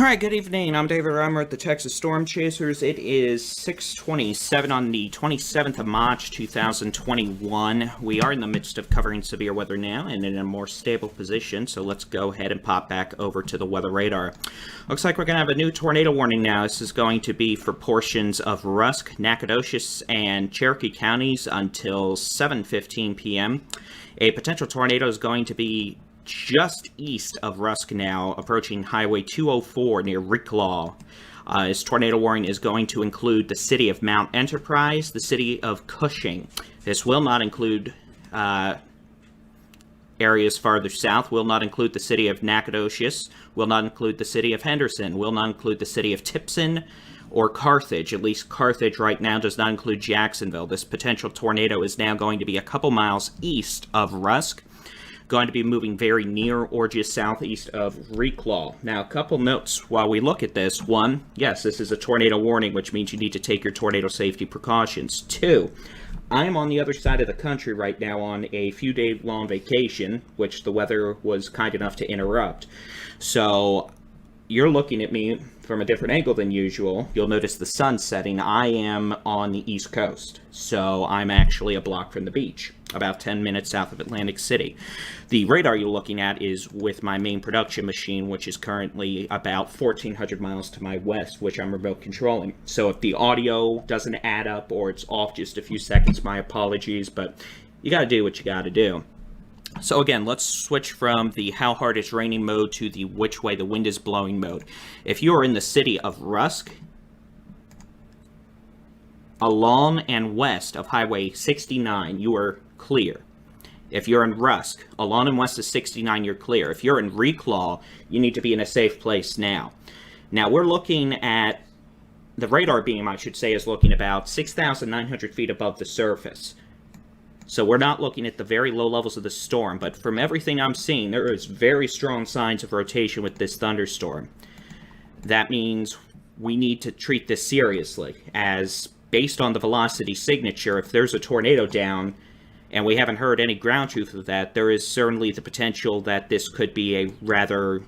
Alright, good evening. I'm David-reimer at the Texas Storm Chasers. It is 6:27 on the 27th of March, 2021. We are in the midst of covering severe weather now and in a more stable position, so let's go ahead and pop back over to the weather radar. Looks like we're going to have a new tornado warning now. This is going to be for portions of Rusk, Nacogdoches, and Cherokee counties until 7:15 p.m. A potential tornado is going to be just east of Rusk now, approaching Highway 204 near Ricklaw. This tornado warning is going to include the city of Mount Enterprise, the city of Cushing. This will not include areas farther south, will not include the city of Nacogdoches, will not include the city of Henderson, will not include the city of Tipson or Carthage. At least Carthage right now does not include Jacksonville. This potential tornado is now going to be a couple miles east of Rusk, going to be moving very near or just southeast of Ricklaw. Now, a couple notes while we look at this. One, yes, this is a tornado warning, which means you need to take your tornado safety precautions. Two, I'm on the other side of the country right now on a few-day-long vacation, which the weather was kind enough to interrupt. So you're looking at me from a different angle than usual. You'll notice the sun setting. I am on the East Coast, so I'm actually a block from the beach, about 10 minutes south of Atlantic City. The radar you're looking at is with my main production machine, which is currently about 1,400 miles to my west, which I'm remote controlling. So if the audio doesn't add up or it's off just a few seconds, my apologies, but you gotta do what you gotta do. So again, let's switch from the how hard it's raining mode to the which way the wind is blowing mode. If you are in the city of Rusk, along and west of Highway 69, you are clear. If you're in Rusk, along and west of 69, you're clear. If you're in Ricklaw, you need to be in a safe place now. Now, we're looking at, the radar beam, I should say, is looking about 6,900 feet above the surface. So we're not looking at the very low levels of the storm, but from everything I'm seeing, there is very strong signs of rotation with this thunderstorm. That means we need to treat this seriously, as based on the velocity signature, if there's a tornado down, and we haven't heard any ground truth of that, there is certainly the potential that this could be a rather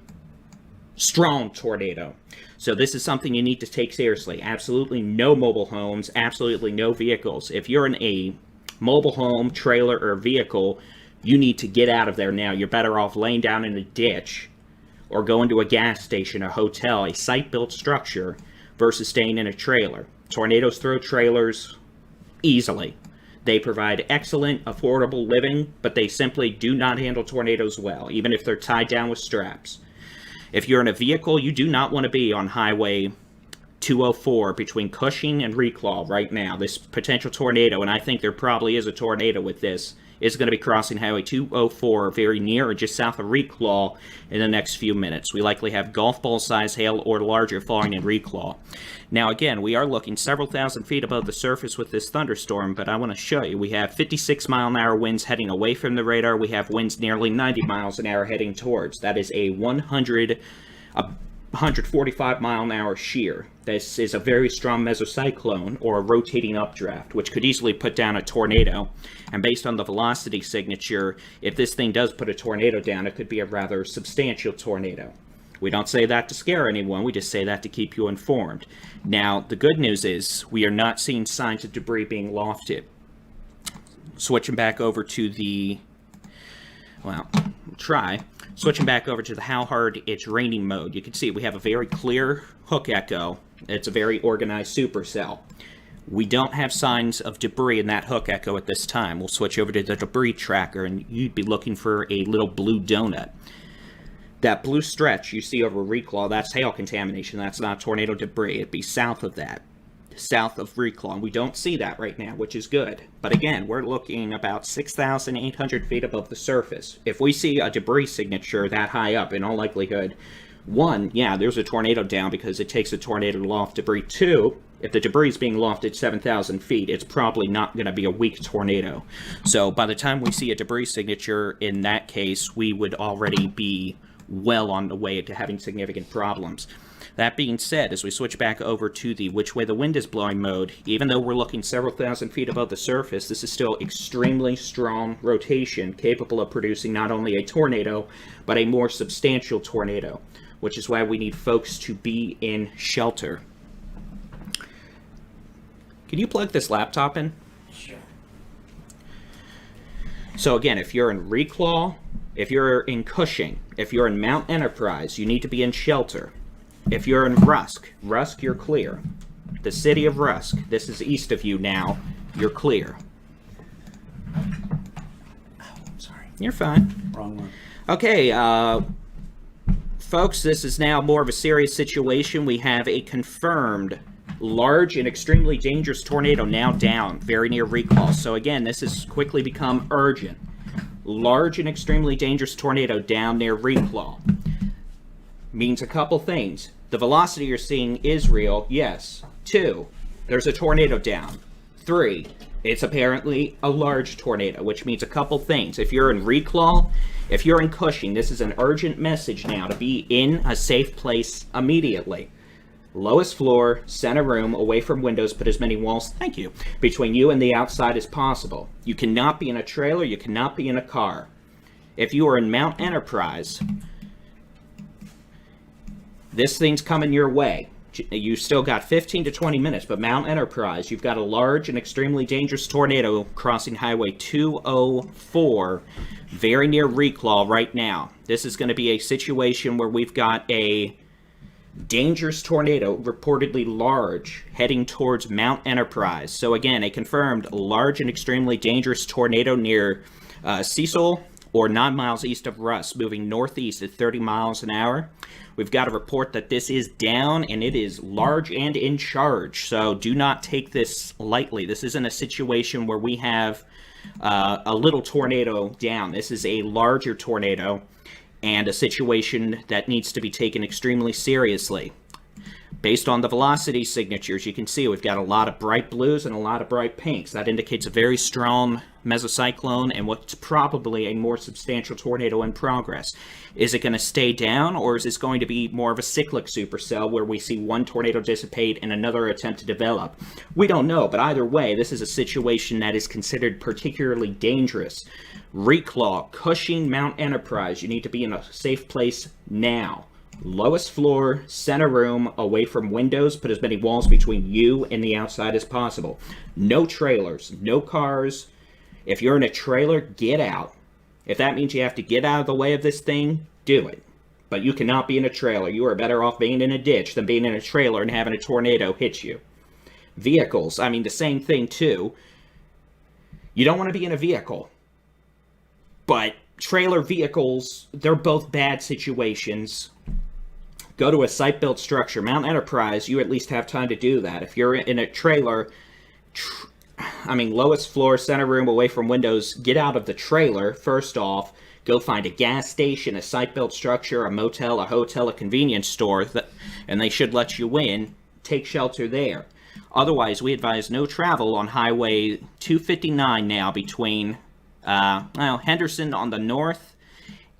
strong tornado. So this is something you need to take seriously. Absolutely no mobile homes, absolutely no vehicles. If you're in a mobile home, trailer, or vehicle, you need to get out of there now. You're better off laying down in a ditch or going to a gas station, a hotel, a site-built structure, versus staying in a trailer. Tornadoes throw trailers easily. They provide excellent, affordable living, but they simply do not handle tornadoes well, even if they're tied down with straps. If you're in a vehicle, you do not want to be on Highway 204 between Cushing and Ricklaw right now. This potential tornado, and I think there probably is a tornado with this, is going to be crossing Highway 204 very near or just south of Ricklaw in the next few minutes. We likely have golf ball size hail or larger falling in Ricklaw. Now again, we are looking several thousand feet above the surface with this thunderstorm, but I want to show you, we have 56 mile an hour winds heading away from the radar. We have winds nearly 90 miles an hour heading towards. That is a 145 mile an hour shear. This is a very strong mesocyclone or a rotating updraft, which could easily put down a tornado. And based on the velocity signature, if this thing does put a tornado down, it could be a rather substantial tornado. We don't say that to scare anyone, we just say that to keep you informed. Now, the good news is we are not seeing signs of debris being lofted. Switching back over to the, well, switching back over to the how hard it's raining mode. You can see we have a very clear hook echo. It's a very organized supercell. We don't have signs of debris in that hook echo at this time. We'll switch over to the debris tracker, and you'd be looking for a little blue donut. That blue stretch you see over Ricklaw, that's hail contamination. That's not tornado debris. It'd be south of that, south of Ricklaw. We don't see that right now, which is good. But again, we're looking about 6,800 feet above the surface. If we see a debris signature that high up, in all likelihood, one, yeah, there's a tornado down because it takes a tornado to loft debris. Two, if the debris is being lofted 7,000 feet, it's probably not going to be a weak tornado. So by the time we see a debris signature, in that case, we would already be well on the way to having significant problems. That being said, as we switch back over to the which way the wind is blowing mode, even though we're looking several thousand feet above the surface, this is still extremely strong rotation, capable of producing not only a tornado, but a more substantial tornado. which is why we need folks to be in shelter. Can you plug this laptop in? Sure. So again, if you're in Reclaw, if you're in Cushing, if you're in Mount Enterprise, you need to be in shelter. If you're in Rusk, you're clear. The city of Rusk, this is east of you now, you're clear. Oh, I'm sorry. You're fine. Wrong one. Okay, folks, this is now more of a serious situation. We have a confirmed large and extremely dangerous tornado now down very near Reclaw. So again, this has quickly become urgent. Large and extremely dangerous tornado down near Reclaw means a couple things. The velocity you're seeing is real, yes. 2, there's a tornado down. 3, it's apparently a large tornado, which means a couple things. If you're in Reclaw, if you're in Cushing, this is an urgent message now to be in a safe place immediately. Lowest floor, center room, away from windows, put as many walls, thank you, between you and the outside as possible. You cannot be in a trailer, you cannot be in a car. If you are in Mount Enterprise, this thing's coming your way. You still got 15 to 20 minutes, but Mount Enterprise, you've got a large and extremely dangerous tornado crossing Highway 204 very near Reclaw right now. This is going to be a situation where we've got a dangerous tornado, reportedly large, heading towards Mount Enterprise. So again, a confirmed large and extremely dangerous tornado near Cecil or 9 miles east of Russ, moving northeast at 30 miles an hour. We've got a report that this is down, and it is large and in charge, so do not take this lightly. This isn't a situation where we have a little tornado down. This is a larger tornado, and a situation that needs to be taken extremely seriously. Based on the velocity signatures, you can see we've got a lot of bright blues and a lot of bright pinks. That indicates a very strong mesocyclone and what's probably a more substantial tornado in progress. Is it going to stay down, or is this going to be more of a cyclic supercell where we see one tornado dissipate and another attempt to develop? We don't know, but either way, this is a situation that is considered particularly dangerous. Reclaw, Cushing, Mount Enterprise, you need to be in a safe place now. Lowest floor, center room, away from windows, put as many walls between you and the outside as possible. No trailers, no cars. If you're in a trailer, get out. If that means you have to get out of the way of this thing, do it. But you cannot be in a trailer. You are better off being in a ditch than being in a trailer and having a tornado hit you. Vehicles, I mean the same thing too. You don't want to be in a vehicle. But trailer vehicles, they're both bad situations. Go to a site-built structure. Mount Enterprise, you at least have time to do that. If you're in a trailer, lowest floor, center room, away from windows, get out of the trailer, first off. Go find a gas station, a site-built structure, a motel, a hotel, a convenience store, and they should let you in. Take shelter there. Otherwise, we advise no travel on Highway 259 now between Henderson on the north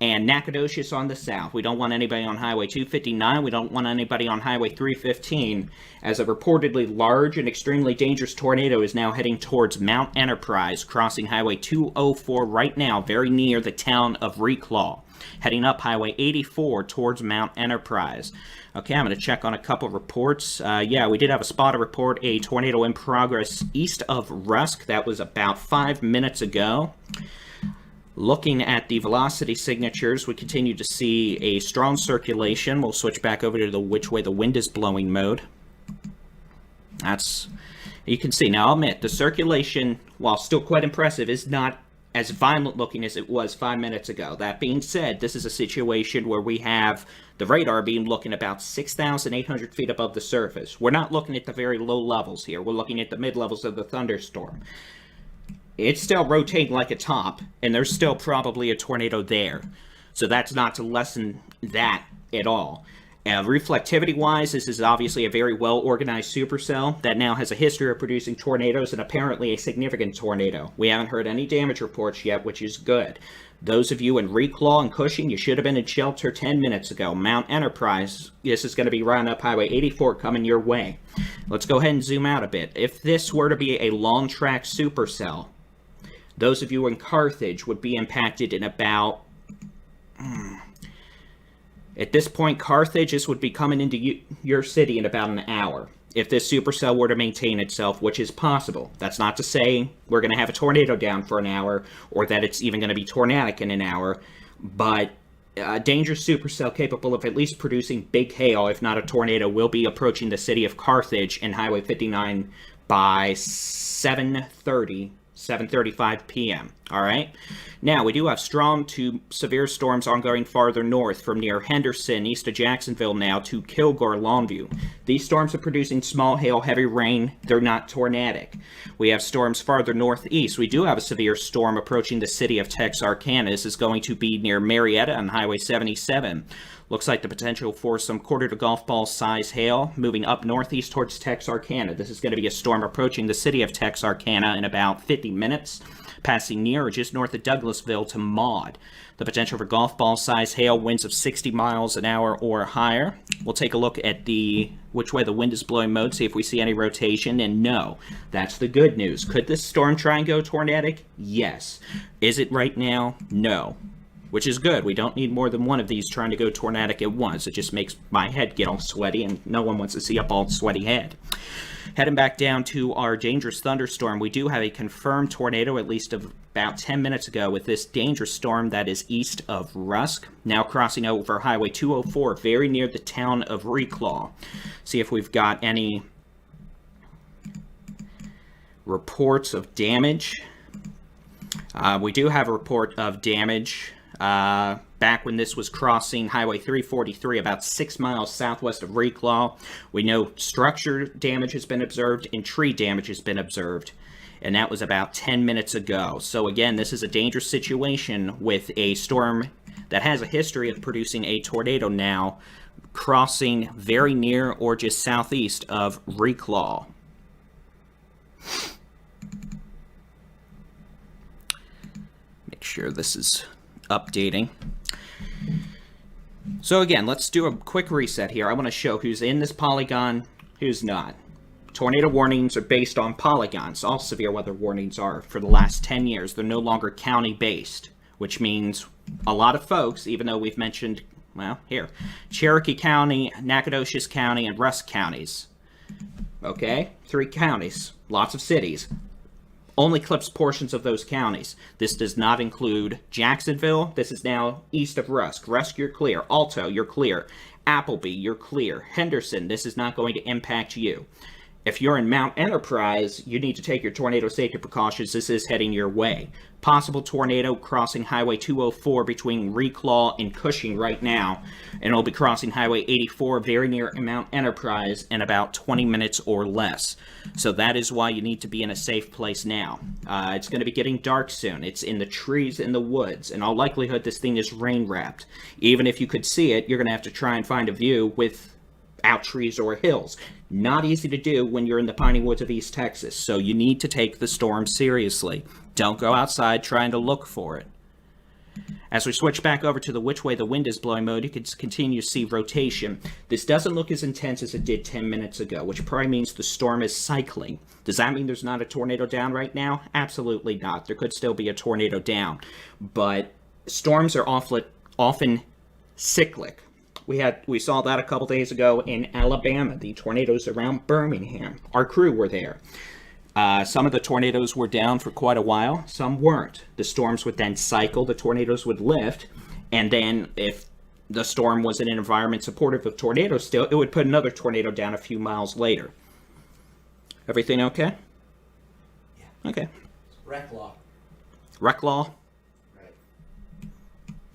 and Nacogdoches on the south. We don't want anybody on Highway 259. We don't want anybody on Highway 315, as a reportedly large and extremely dangerous tornado is now heading towards Mount Enterprise, crossing Highway 204 right now, very near the town of Reclaw, heading up Highway 84 towards Mount Enterprise. Okay, I'm going to check on a couple reports. Yeah, we did have a spotter report, a tornado in progress east of Rusk. That was about 5 minutes ago. Looking at the velocity signatures, we continue to see a strong circulation. We'll switch back over to the which way the wind is blowing mode. You can see. Now, I'll admit, the circulation, while still quite impressive, is not as violent looking as it was 5 minutes ago. That being said, this is a situation where we have the radar beam looking about 6,800 feet above the surface. We're not looking at the very low levels here. We're looking at the mid-levels of the thunderstorm. It's still rotating like a top, and there's still probably a tornado there. So that's not to lessen that at all. Reflectivity-wise, this is obviously a very well-organized supercell that now has a history of producing tornadoes and apparently a significant tornado. We haven't heard any damage reports yet, which is good. Those of you in Reclaw and Cushing, you should have been in shelter 10 minutes ago. Mount Enterprise, this is going to be right up Highway 84 coming your way. Let's go ahead and zoom out a bit. If this were to be a long-track supercell, those of you in Carthage would be impacted in about At this point, Carthage, this would be coming into your city in about an hour. If this supercell were to maintain itself, which is possible. That's not to say we're going to have a tornado down for an hour, or that it's even going to be tornadic in an hour, but a dangerous supercell capable of at least producing big hail, if not a tornado, will be approaching the city of Carthage and Highway 59 by 7:35 p.m. All right. Now, we do have strong to severe storms ongoing farther north from near Henderson, east of Jacksonville now, to Kilgore, Longview. These storms are producing small hail, heavy rain. They're not tornadic. We have storms farther northeast. We do have a severe storm approaching the city of Texarkana. This is going to be near Marietta on Highway 77. Looks like the potential for some quarter to golf ball size hail moving up northeast towards Texarkana. This is going to be a storm approaching the city of Texarkana in about 50 minutes, passing near or just north of Douglasville to Maud. The potential for golf ball size hail, winds of 60 miles an hour or higher. We'll take a look at the which way the wind is blowing mode, see if we see any rotation, and no, that's the good news. Could this storm try and go tornadic? Yes. Is it right now? No. Which is good. We don't need more than one of these trying to go tornadic at once. It just makes my head get all sweaty, and no one wants to see a bald, sweaty head. Heading back down to our dangerous thunderstorm, we do have a confirmed tornado, at least of about 10 minutes ago, with this dangerous storm that is east of Rusk, now crossing over Highway 204, very near the town of Reclaw. See if we've got any reports of damage. We do have a report of damage back when this was crossing Highway 343 about 6 miles southwest of Reclaw. We know structure damage has been observed and tree damage has been observed, and that was about 10 minutes ago. So again, this is a dangerous situation with a storm that has a history of producing a tornado now, crossing very near or just southeast of Reclaw. Make sure this is updating. So again, let's do a quick reset here. I want to show who's in this polygon, who's not. Tornado warnings are based on polygons. All severe weather warnings are for the last 10 years. They're no longer county-based, which means a lot of folks, even though we've mentioned, well, here, Cherokee County, Nacogdoches County, and Rusk counties. Okay? 3 counties, lots of cities. Only clips portions of those counties. This does not include Jacksonville. This is now east of Rusk. Rusk, you're clear. Alto, you're clear. Appleby, you're clear. Henderson, this is not going to impact you. If you're in Mount Enterprise, you need to take your tornado safety precautions. This is heading your way. Possible tornado crossing Highway 204 between Reclaw and Cushing right now. And it'll be crossing Highway 84 very near Mount Enterprise in about 20 minutes or less. So that is why you need to be in a safe place now. It's going to be getting dark soon. It's in the trees in the woods. In all likelihood, this thing is rain wrapped. Even if you could see it, you're going to have to try and find a view without trees or hills. Not easy to do when you're in the piney woods of East Texas, so you need to take the storm seriously. Don't go outside trying to look for it. As we switch back over to the which way the wind is blowing mode, you can continue to see rotation. This doesn't look as intense as it did 10 minutes ago, which probably means the storm is cycling. Does that mean there's not a tornado down right now? Absolutely not. There could still be a tornado down, but storms are often cyclic. We saw that a couple days ago in Alabama, the tornadoes around Birmingham. Our crew were there. Some of the tornadoes were down for quite a while, some weren't. The storms would then cycle, the tornadoes would lift, and then if the storm was in an environment supportive of tornadoes still, it would put another tornado down a few miles later. Everything okay? Yeah. Okay. Reclaw. Reclaw? Right.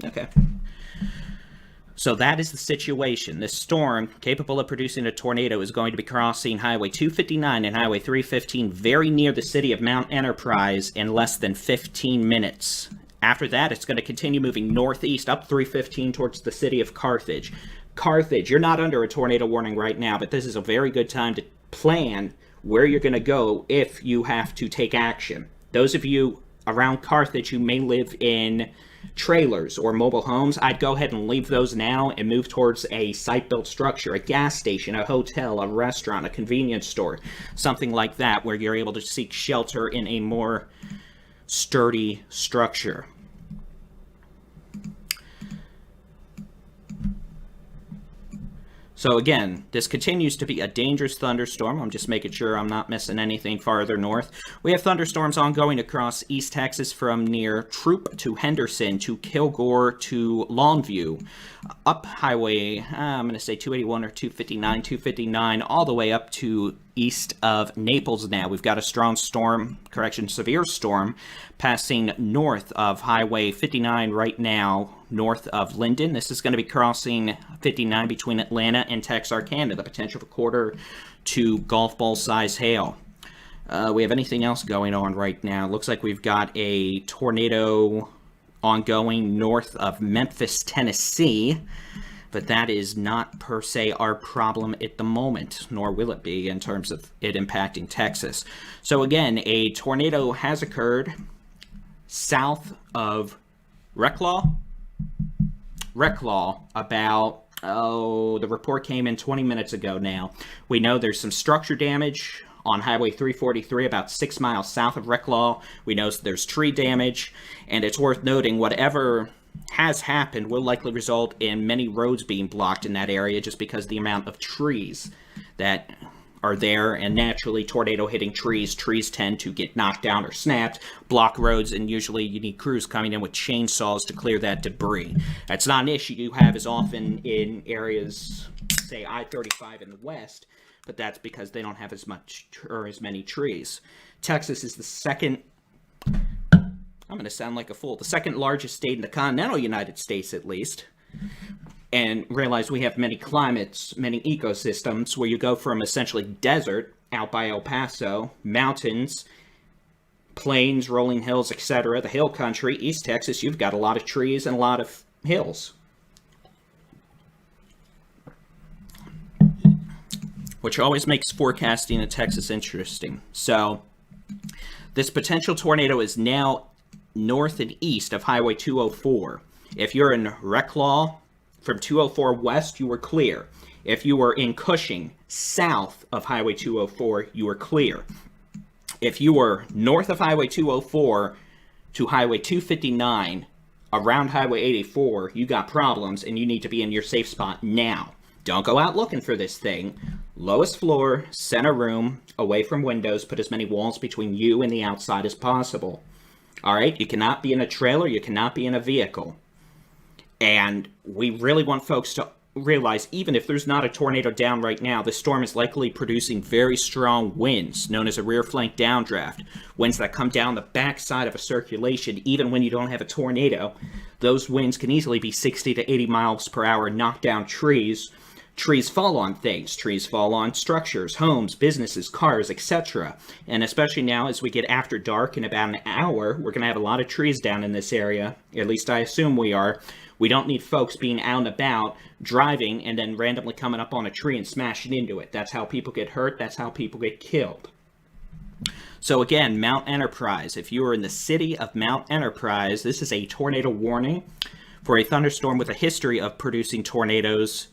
Okay. So that is the situation. This storm, capable of producing a tornado, is going to be crossing Highway 259 and Highway 315 very near the city of Mount Enterprise in less than 15 minutes. After that, it's going to continue moving northeast up 315 towards the city of Carthage. Carthage, you're not under a tornado warning right now, but this is a very good time to plan where you're going to go if you have to take action. Those of you around Carthage who may live in trailers or mobile homes, I'd go ahead and leave those now and move towards a site-built structure, a gas station, a hotel, a restaurant, a convenience store, something like that, where you're able to seek shelter in a more sturdy structure. So again, this continues to be a dangerous thunderstorm. I'm just making sure I'm not missing anything farther north. We have thunderstorms ongoing across East Texas from near Troop to Henderson to Kilgore to Longview, up highway, I'm going to say 281 or 259, all the way up to east of Naples now. We've got a strong storm, severe storm, passing north of Highway 59 right now, north of Linden. This is going to be crossing 59 between Atlanta and Texarkana, the potential for quarter to golf ball size hail. We have anything else going on right now? Looks like we've got a tornado ongoing north of Memphis, Tennessee. But that is not per se our problem at the moment, nor will it be in terms of it impacting Texas. So again, a tornado has occurred south of Reclaw about, the report came in 20 minutes ago now. We know there's some structure damage on Highway 343 about 6 miles south of Reclaw. We know there's tree damage, and it's worth noting whatever has happened will likely result in many roads being blocked in that area just because of the amount of trees that are there, and naturally tornado hitting trees tend to get knocked down or snapped, block roads, and usually you need crews coming in with chainsaws to clear that debris. That's not an issue you have as often in areas, say I-35 in the west, but that's because they don't have as much or as many trees. Texas is the second, I'm going to sound like a fool, the second largest state in the continental United States, at least. And realize we have many climates, many ecosystems, where you go from essentially desert out by El Paso, mountains, plains, rolling hills, etc., the hill country. East Texas, you've got a lot of trees and a lot of hills, which always makes forecasting in Texas interesting. So this potential tornado is now north and east of Highway 204. If you're in Reclaw, from 204 west, you were clear. If you were in Cushing, south of Highway 204, you were clear. If you were north of Highway 204 to Highway 259, around Highway 84, you got problems and you need to be in your safe spot now. Don't go out looking for this thing. Lowest floor, center room, away from windows, put as many walls between you and the outside as possible. All right, you cannot be in a trailer, you cannot be in a vehicle. And we really want folks to realize, even if there's not a tornado down right now, the storm is likely producing very strong winds, known as a rear flank downdraft. Winds that come down the backside of a circulation, even when you don't have a tornado. Those winds can easily be 60 to 80 miles per hour, knock down trees. Trees fall on things. Trees fall on structures, homes, businesses, cars, etc. And especially now as we get after dark in about an hour, we're going to have a lot of trees down in this area. At least I assume we are. We don't need folks being out and about, driving, and then randomly coming up on a tree and smashing into it. That's how people get hurt. That's how people get killed. So again, Mount Enterprise. If you are in the city of Mount Enterprise, this is a tornado warning for a thunderstorm with a history of producing tornadoes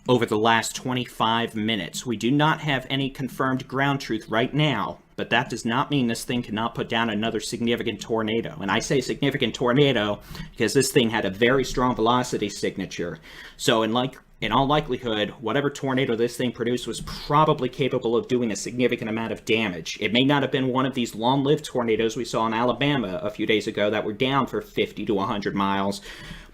over the last 25 minutes. We do not have any confirmed ground truth right now, but that does not mean this thing cannot put down another significant tornado. And I say significant tornado because this thing had a very strong velocity signature. So in all likelihood, whatever tornado this thing produced was probably capable of doing a significant amount of damage. It may not have been one of these long-lived tornadoes we saw in Alabama a few days ago that were down for 50 to 100 miles.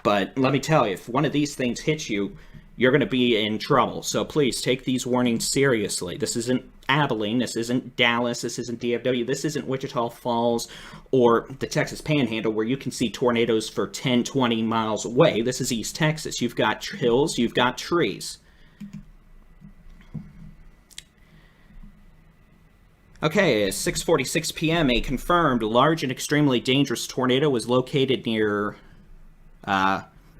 But let me tell you, if one of these things hits you, you're going to be in trouble. So please take these warnings seriously. This isn't Abilene, this isn't Dallas, this isn't DFW, this isn't Wichita Falls or the Texas Panhandle where you can see tornadoes for 10, 20 miles away. This is East Texas. You've got hills, you've got trees. Okay, at 6:46 p.m., a confirmed large and extremely dangerous tornado was located near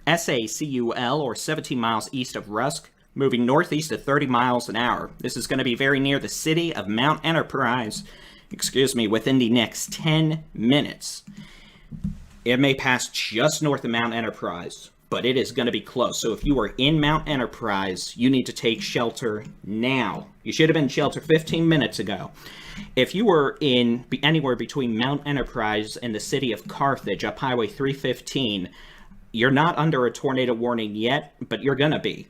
SACUL, or 17 miles east of Rusk, moving northeast at 30 miles an hour. This is going to be very near the city of Mount Enterprise, within the next 10 minutes. It may pass just north of Mount Enterprise, but it is going to be close. So if you are in Mount Enterprise, you need to take shelter now. You should have been in shelter 15 minutes ago. If you were in anywhere between Mount Enterprise and the city of Carthage up Highway 315, you're not under a tornado warning yet, but you're going to be.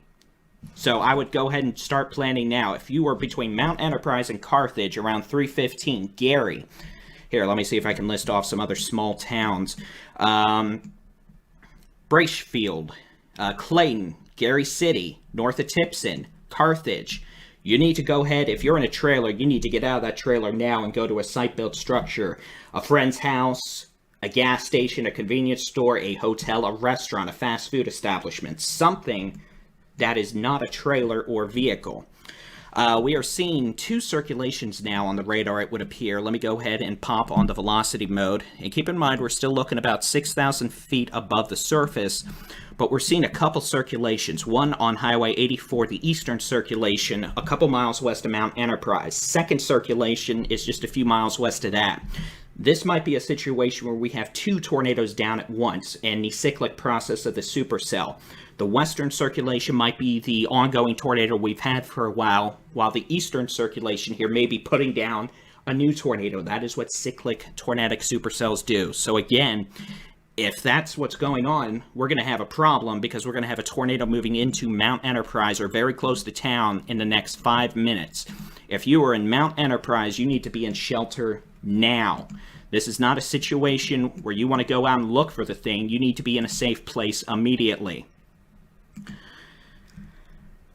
So I would go ahead and start planning now. If you were between Mount Enterprise and Carthage around 3:15, Gary. Here, let me see if I can list off some other small towns. Bracefield, Clayton, Gary City, north of Tipson, Carthage. You need to go ahead, if you're in a trailer, you need to get out of that trailer now and go to a site-built structure. A friend's house, a gas station, a convenience store, a hotel, a restaurant, a fast food establishment. Something that is not a trailer or vehicle. We are seeing 2 circulations now on the radar, it would appear. Let me go ahead and pop on the velocity mode. And keep in mind, we're still looking about 6,000 feet above the surface, but we're seeing a couple circulations. One on Highway 84, the eastern circulation, a couple miles west of Mount Enterprise. Second circulation is just a few miles west of that. This might be a situation where we have 2 tornadoes down at once in the cyclic process of the supercell. The western circulation might be the ongoing tornado we've had for a while the eastern circulation here may be putting down a new tornado. That is what cyclic tornadic supercells do. So again, if that's what's going on, we're going to have a problem because we're going to have a tornado moving into Mount Enterprise or very close to town in the next 5 minutes. If you are in Mount Enterprise, you need to be in shelter now. This is not a situation where you want to go out and look for the thing. You need to be in a safe place immediately.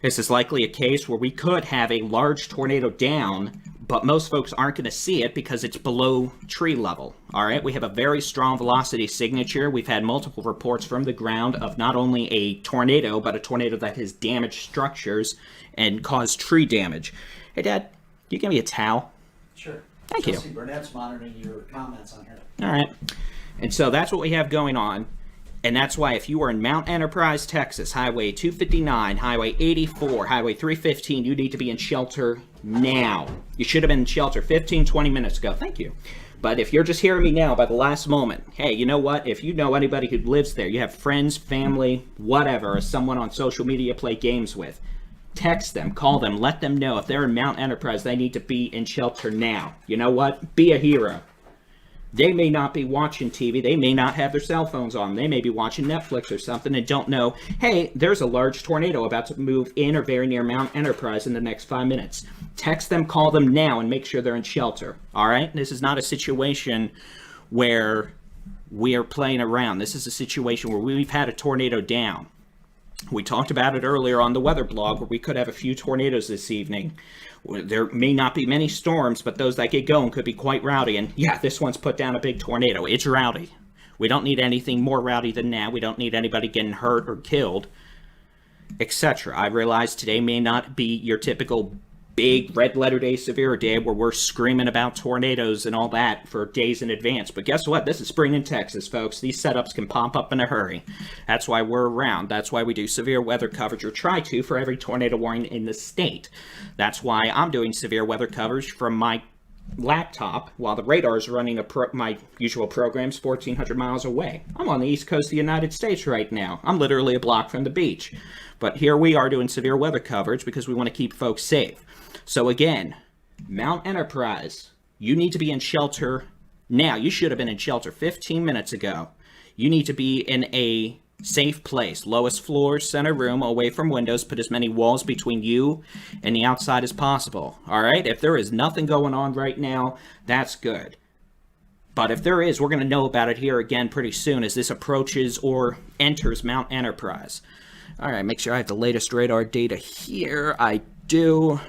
This is likely a case where we could have a large tornado down, but most folks aren't going to see it because it's below tree level. All right, we have a very strong velocity signature. We've had multiple reports from the ground of not only a tornado, but a tornado that has damaged structures and caused tree damage. Hey, Dad, can you give me a towel? Sure. Thank you. Chelsea Burnett's monitoring your comments on here. All right. And so that's what we have going on. And that's why if you are in Mount Enterprise, Texas, Highway 259, Highway 84, Highway 315, you need to be in shelter now. You should have been in shelter 15, 20 minutes ago. Thank you. But if you're just hearing me now by the last moment, hey, you know what? If you know anybody who lives there, you have friends, family, whatever, or someone on social media play games with, text them, call them, let them know if they're in Mount Enterprise, they need to be in shelter now. You know what? Be a hero. They may not be watching TV. They may not have their cell phones on. They may be watching Netflix or something and don't know, hey, there's a large tornado about to move in or very near Mount Enterprise in the next 5 minutes. Text them, call them now, and make sure they're in shelter. All right? This is not a situation where we are playing around. This is a situation where we've had a tornado down. We talked about it earlier on the weather blog where we could have a few tornadoes this evening. There may not be many storms, but those that get going could be quite rowdy. And yeah, this one's put down a big tornado. It's rowdy. We don't need anything more rowdy than that. We don't need anybody getting hurt or killed, etc. I realize today may not be your typical big red letter day severe day where we're screaming about tornadoes and all that for days in advance. But guess what? This is spring in Texas, folks. These setups can pop up in a hurry. That's why we're around. That's why we do severe weather coverage, or try to, for every tornado warning in the state. That's why I'm doing severe weather coverage from my laptop while the radar is running my usual programs 1,400 miles away. I'm on the east coast of the United States right now. I'm literally a block from the beach. But here we are doing severe weather coverage because we want to keep folks safe. So again, Mount Enterprise, you need to be in shelter now. You should have been in shelter 15 minutes ago. You need to be in a safe place. Lowest floor, center room, away from windows. Put as many walls between you and the outside as possible. All right? If there is nothing going on right now, that's good. But if there is, we're going to know about it here again pretty soon as this approaches or enters Mount Enterprise. All right, make sure I have the latest radar data here. I do.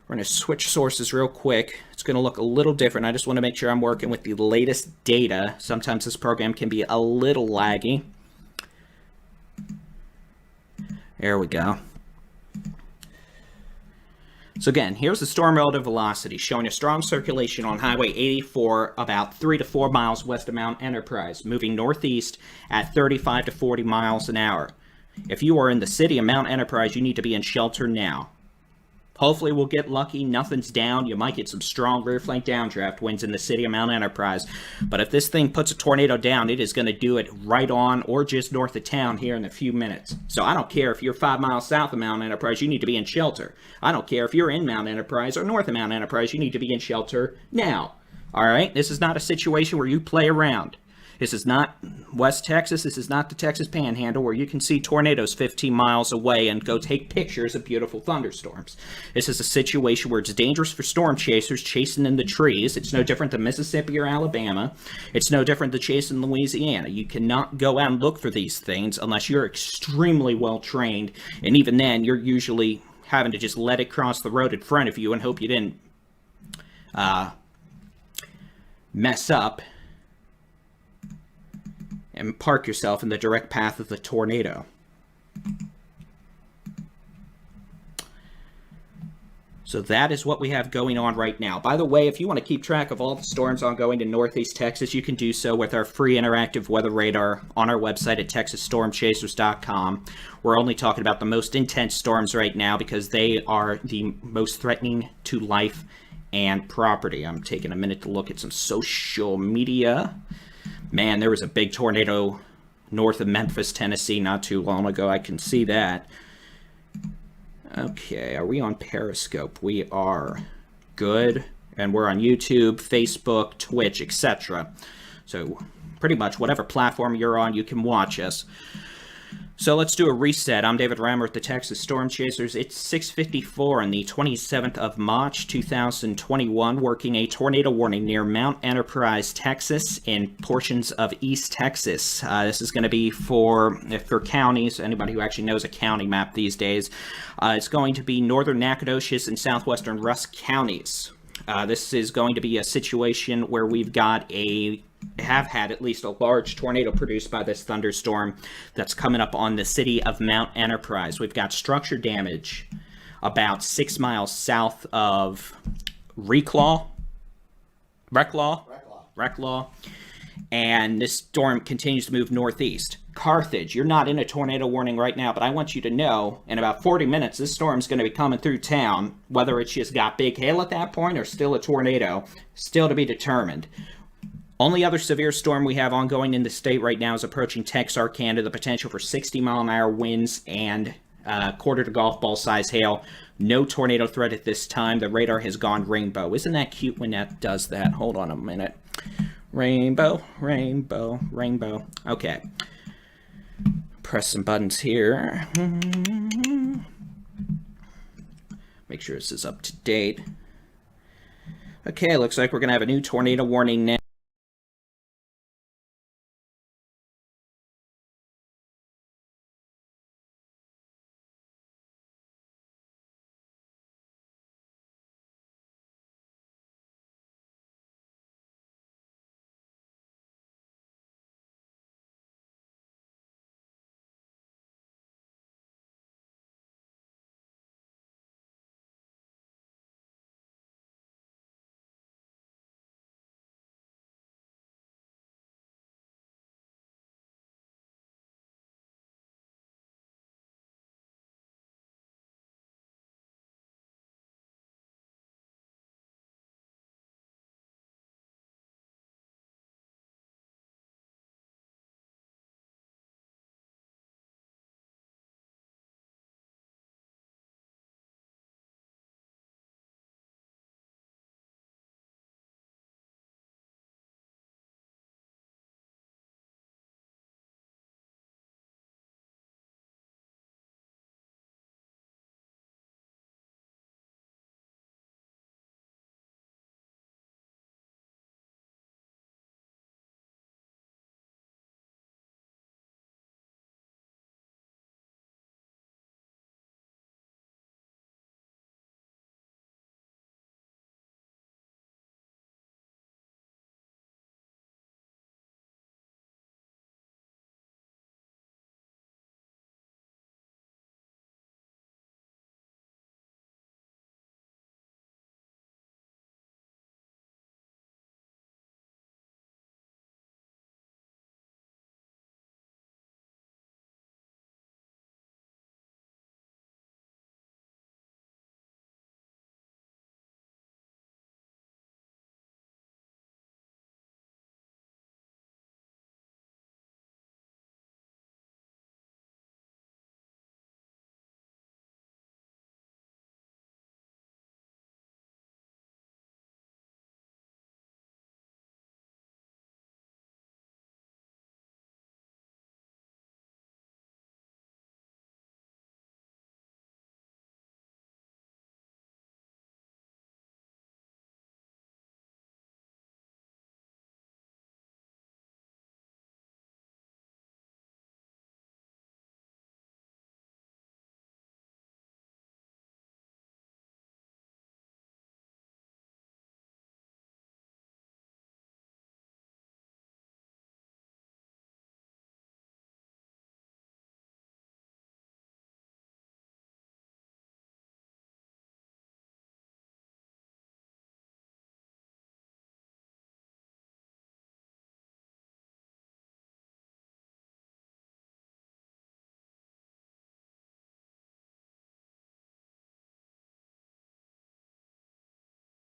We're going to switch sources real quick. It's going to look a little different. I just want to make sure I'm working with the latest data. Sometimes this program can be a little laggy. There we go. So again, here's the storm relative velocity showing a strong circulation on Highway 84 about 3 to 4 miles west of Mount Enterprise, moving northeast at 35 to 40 miles an hour. If you are in the city of Mount Enterprise, you need to be in shelter now. Hopefully we'll get lucky, nothing's down. You might get some strong rear flank downdraft winds in the city of Mount Enterprise. But if this thing puts a tornado down, it is going to do it right on or just north of town here in a few minutes. So I don't care if you're 5 miles south of Mount Enterprise, you need to be in shelter. I don't care if you're in Mount Enterprise or north of Mount Enterprise, you need to be in shelter now. All right? This is not a situation where you play around. This is not West Texas. This is not the Texas Panhandle where you can see tornadoes 15 miles away and go take pictures of beautiful thunderstorms. This is a situation where it's dangerous for storm chasers chasing in the trees. It's no different than Mississippi or Alabama. It's no different than chasing Louisiana. You cannot go out and look for these things unless you're extremely well trained, and even then, you're usually having to just let it cross the road in front of you and hope you didn't mess up and park yourself in the direct path of the tornado. So that is what we have going on right now. By the way, if you want to keep track of all the storms ongoing in Northeast Texas, you can do so with our free interactive weather radar on our website at texasstormchasers.com. We're only talking about the most intense storms right now because they are the most threatening to life and property. I'm taking a minute to look at some social media. Man, there was a big tornado north of Memphis, Tennessee not too long ago. I can see that. Okay, are we on Periscope? We are. Good. And we're on YouTube, Facebook, Twitch, etc. So pretty much whatever platform you're on, you can watch us. So let's do a reset. I'm David Reimer at the Texas Storm Chasers. It's 6:54 on the 27th of March, 2021, working a tornado warning near Mount Enterprise, Texas, and portions of East Texas. This is going to be for counties, anybody who actually knows a county map these days. It's going to be northern Nacogdoches and southwestern Rusk counties. This is going to be a situation where we've got have had at least a large tornado produced by this thunderstorm that's coming up on the city of Mount Enterprise. We've got structure damage about 6 miles south of Reclaw, and this storm continues to move northeast. Carthage, you're not in a tornado warning right now, but I want you to know in about 40 minutes this storm's going to be coming through town. Whether it's just got big hail at that point or still a tornado, still to be determined. Only other severe storm we have ongoing in the state right now is approaching Texarkana, the potential for 60-mile-an-hour winds and quarter to golf ball size hail. No tornado threat at this time. The radar has gone rainbow. Isn't that cute when that does that? Hold on a minute. Rainbow, rainbow, rainbow. Okay. Press some buttons here. Make sure this is up to date. Okay, looks like we're going to have a new tornado warning now.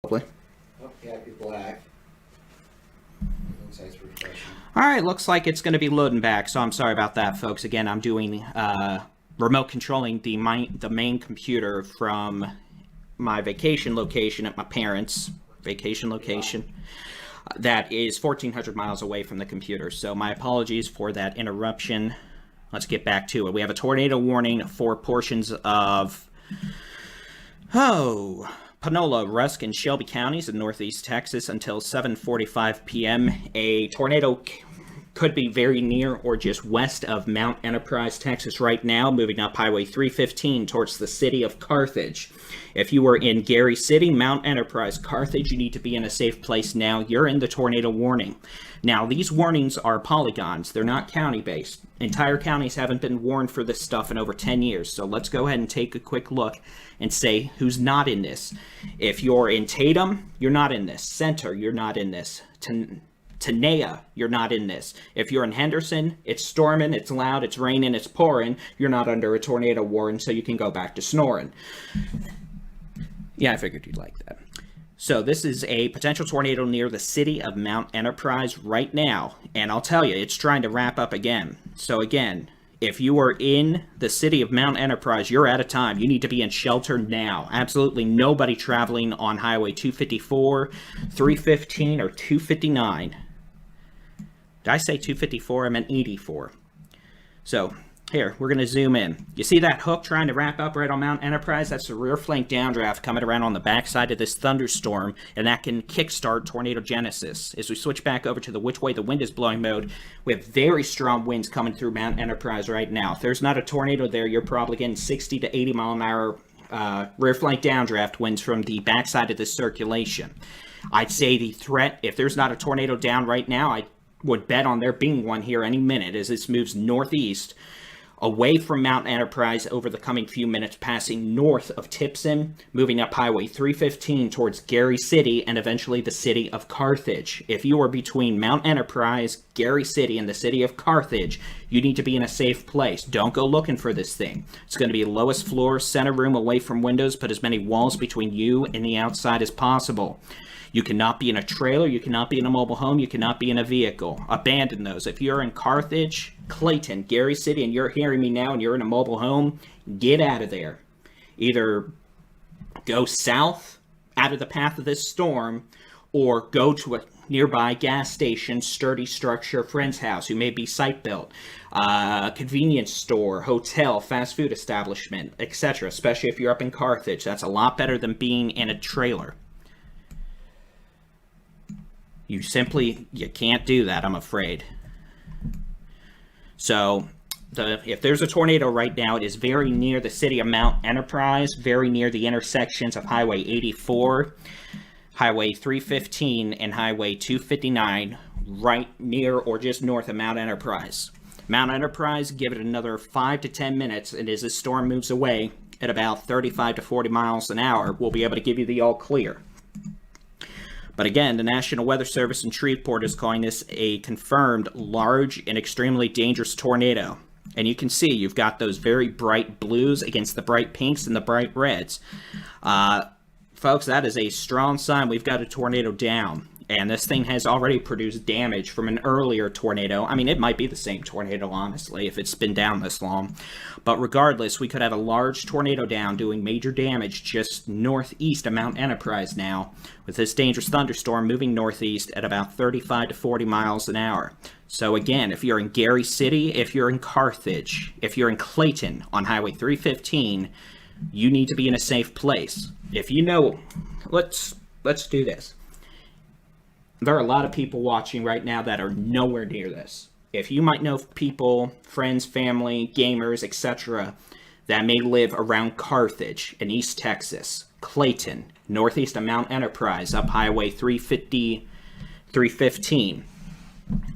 Hopefully. Oh, happy black. Looks like it's refreshing. All right, looks like it's going to be loading back, so I'm sorry about that, folks. Again, I'm doing remote controlling the main computer from my vacation location at my parents' vacation location. That is 1,400 miles away from the computer, so my apologies for that interruption. Let's get back to it. We have a tornado warning for portions of Panola, Rusk, and Shelby counties in northeast Texas until 7:45 p.m. A tornado could be very near or just west of Mount Enterprise, Texas right now, moving up Highway 315 towards the city of Carthage. If you were in Gary City, Mount Enterprise, Carthage, you need to be in a safe place now. You're in the tornado warning. Now, these warnings are polygons. They're not county-based. Entire counties haven't been warned for this stuff in over 10 years. So let's go ahead and take a quick look and say who's not in this. If you're in Tatum, you're not in this. Center, you're not in this. Tenaya, you're not in this. If you're in Henderson, it's storming, it's loud, it's raining, it's pouring. You're not under a tornado warning, so you can go back to snoring. Yeah, I figured you'd like that. So this is a potential tornado near the city of Mount Enterprise right now. And I'll tell you, it's trying to wrap up again. So again, if you are in the city of Mount Enterprise, you're out of time. You need to be in shelter now. Absolutely nobody traveling on Highway 254, 315, or 259. Did I say 254? I meant 84. So here, we're going to zoom in. You see that hook trying to wrap up right on Mount Enterprise? That's the rear flank downdraft coming around on the backside of this thunderstorm, and that can kickstart tornado genesis. As we switch back over to the which way the wind is blowing mode, we have very strong winds coming through Mount Enterprise right now. If there's not a tornado there, you're probably getting 60 to 80 mile an hour rear flank downdraft winds from the backside of this circulation. I'd say the threat, if there's not a tornado down right now, I would bet on there being one here any minute as this moves northeast away from Mount Enterprise over the coming few minutes, passing north of Tipson, moving up Highway 315 towards Gary City and eventually the city of Carthage. If you are between Mount Enterprise, Gary City, and the city of Carthage, you need to be in a safe place. Don't go looking for this thing. It's going to be lowest floor, center room, away from windows, put as many walls between you and the outside as possible. You cannot be in a trailer, you cannot be in a mobile home, you cannot be in a vehicle. Abandon those. If you're in Carthage, Clayton, Gary City, and you're hearing me now and you're in a mobile home, get out of there. Either go south out of the path of this storm or go to a nearby gas station, sturdy structure, friend's house who may be site built, convenience store, hotel, fast food establishment, etc. Especially if you're up in Carthage. That's a lot better than being in a trailer. You can't do that, I'm afraid. So, if there's a tornado right now, it is very near the city of Mount Enterprise, very near the intersections of Highway 84, Highway 315, and Highway 259, right near or just north of Mount Enterprise. Mount Enterprise, give it another 5 to 10 minutes, and as this storm moves away at about 35 to 40 miles an hour, we'll be able to give you the all clear. But again, the National Weather Service in Shreveport is calling this a confirmed large and extremely dangerous tornado. And you can see you've got those very bright blues against the bright pinks and the bright reds. Folks, that is a strong sign we've got a tornado down. And this thing has already produced damage from an earlier tornado. I mean, it might be the same tornado, honestly, if it's been down this long. But regardless, we could have a large tornado down doing major damage just northeast of Mount Enterprise now, with this dangerous thunderstorm moving northeast at about 35 to 40 miles an hour. So again, if you're in Gary City, if you're in Carthage, if you're in Clayton on Highway 315, you need to be in a safe place. If you know, let's do this. There are a lot of people watching right now that are nowhere near this. If you might know people, friends, family, gamers, etc., that may live around Carthage in East Texas, Clayton, northeast of Mount Enterprise, up Highway 350, 315,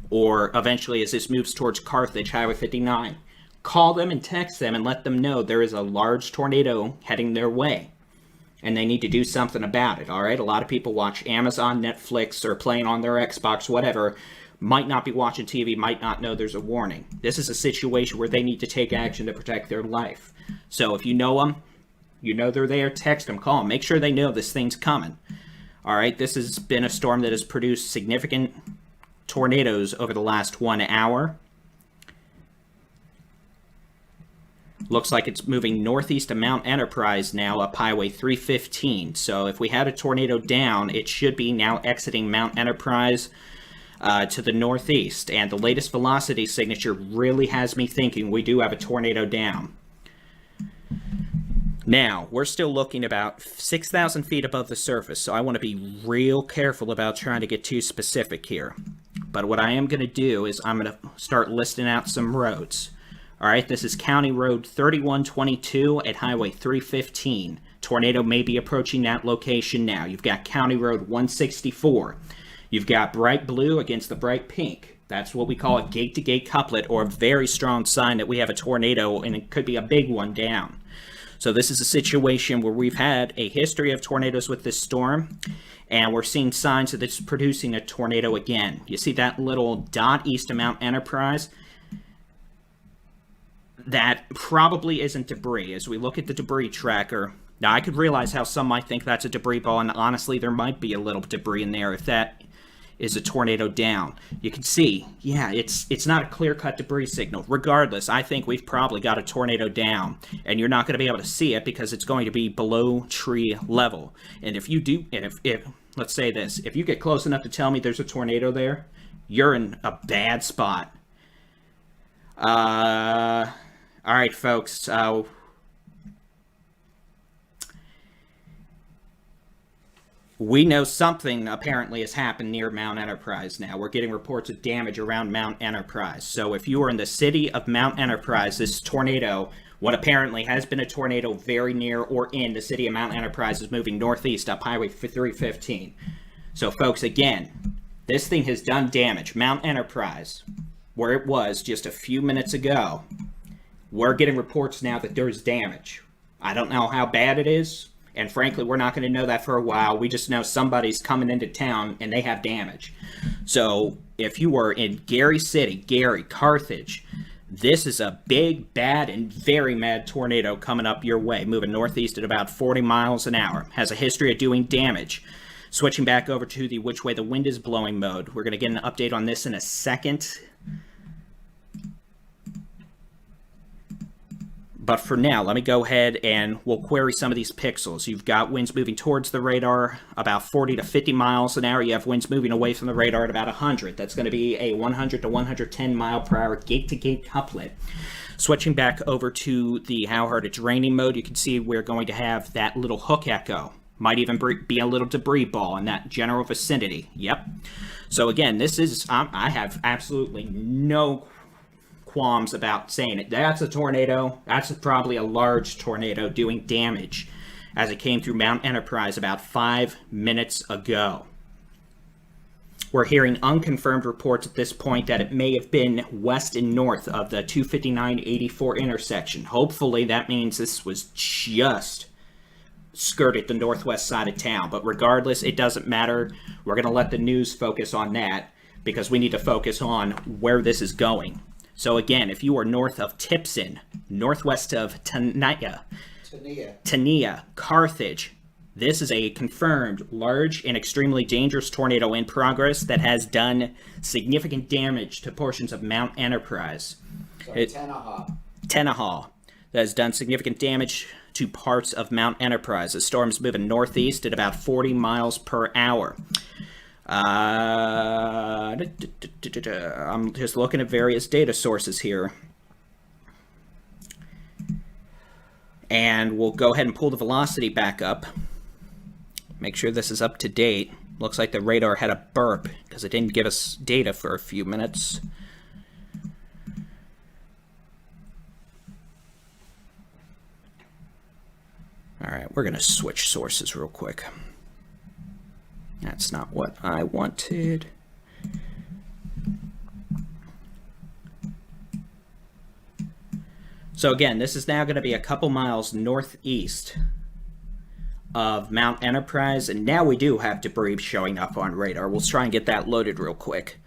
or eventually as this moves towards Carthage, Highway 59, call them and text them and let them know there is a large tornado heading their way. And they need to do something about it, all right? A lot of people watch Amazon, Netflix, or playing on their Xbox, whatever, might not be watching TV, might not know there's a warning. This is a situation where they need to take action to protect their life. So if you know them, you know they're there, text them, call them. Make sure they know this thing's coming. All right, this has been a storm that has produced significant tornadoes over the last 1 hour. Looks like it's moving northeast of Mount Enterprise now up Highway 315. So if we had a tornado down, it should be now exiting Mount Enterprise to the northeast. And the latest velocity signature really has me thinking we do have a tornado down. Now, we're still looking about 6,000 feet above the surface, so I want to be real careful about trying to get too specific here. But what I am going to do is I'm going to start listing out some roads. All right, this is County Road 3122 at Highway 315. Tornado may be approaching that location now. You've got County Road 164. You've got bright blue against the bright pink. That's what we call a gate-to-gate couplet, or a very strong sign that we have a tornado, and it could be a big one down. So this is a situation where we've had a history of tornadoes with this storm, and we're seeing signs that it's producing a tornado again. You see that little dot east of Mount Enterprise? That probably isn't debris. As we look at the debris tracker, now I could realize how some might think that's a debris ball, and honestly there might be a little debris in there if that is a tornado down. You can see, yeah, it's not a clear-cut debris signal. Regardless, I think we've probably got a tornado down, and you're not going to be able to see it because it's going to be below tree level. And if you do, and if let's say this, if you get close enough to tell me there's a tornado there, you're in a bad spot. All right, folks. We know something apparently has happened near Mount Enterprise now. We're getting reports of damage around Mount Enterprise. So if you are in the city of Mount Enterprise, this tornado, what apparently has been a tornado very near or in the city of Mount Enterprise, is moving northeast up Highway 315. So folks, again, this thing has done damage. Mount Enterprise, where it was just a few minutes ago, we're getting reports now that there's damage. I don't know how bad it is. And frankly, we're not going to know that for a while. We just know somebody's coming into town and they have damage. So if you were in Gary City, Gary, Carthage, this is a big, bad, and very mad tornado coming up your way, moving northeast at about 40 miles an hour. Has a history of doing damage. Switching back over to the which way the wind is blowing mode. We're going to get an update on this in a second. But for now, let me go ahead and we'll query some of these pixels. You've got winds moving towards the radar about 40 to 50 miles an hour. You have winds moving away from the radar at about 100. That's going to be a 100 to 110 mile per hour gate-to-gate couplet. Switching back over to the how hard it's raining mode, you can see we're going to have that little hook echo. Might even be a little debris ball in that general vicinity. Yep. So again, this is, I have absolutely no qualms about saying it. That's a tornado. That's probably a large tornado doing damage as it came through Mount Enterprise about 5 minutes ago. We're hearing unconfirmed reports at this point that it may have been west and north of the 259-84 intersection. Hopefully that means this was just skirted the northwest side of town. But regardless, it doesn't matter. We're going to let the news focus on that because we need to focus on where this is going. So again, if you are north of Tipson, northwest of Tania, Carthage, this is a confirmed large and extremely dangerous tornado in progress that has done significant damage to portions of Mount Enterprise. So Tenaha. That has done significant damage to parts of Mount Enterprise. The storm's moving northeast at about 40 miles per hour. I'm just looking at various data sources here. And we'll go ahead and pull the velocity back up. Make sure this is up to date. Looks like the radar had a burp because it didn't give us data for a few minutes. All right, we're going to switch sources real quick. That's not what I wanted. So again, this is now going to be a couple miles northeast of Mount Enterprise, and now we do have debris showing up on radar. We'll try and get that loaded real quick.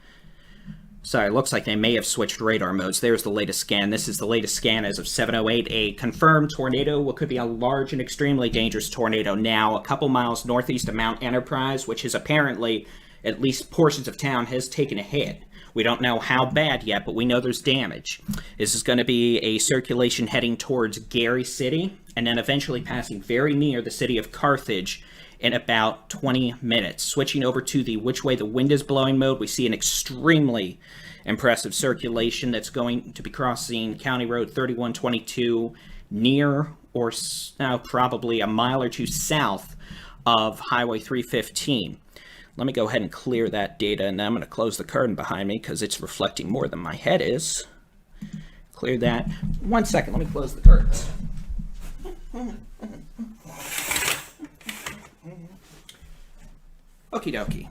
Sorry, it looks like they may have switched radar modes. There's the latest scan. This is the latest scan as of 7:08. A confirmed tornado, what could be a large and extremely dangerous tornado now a couple miles northeast of Mount Enterprise, which is apparently, at least portions of town, has taken a hit. We don't know how bad yet, but we know there's damage. This is going to be a circulation heading towards Gary City, and then eventually passing very near the city of Carthage in about 20 minutes. Switching over to the which way the wind is blowing mode, we see an extremely impressive circulation that's going to be crossing County Road 3122 near or now probably a mile or two south of Highway 315. Let me go ahead and clear that data, and then I'm going to close the curtain behind me because it's reflecting more than my head is. Clear that. 1 second, let me close the curtains. Okie dokie.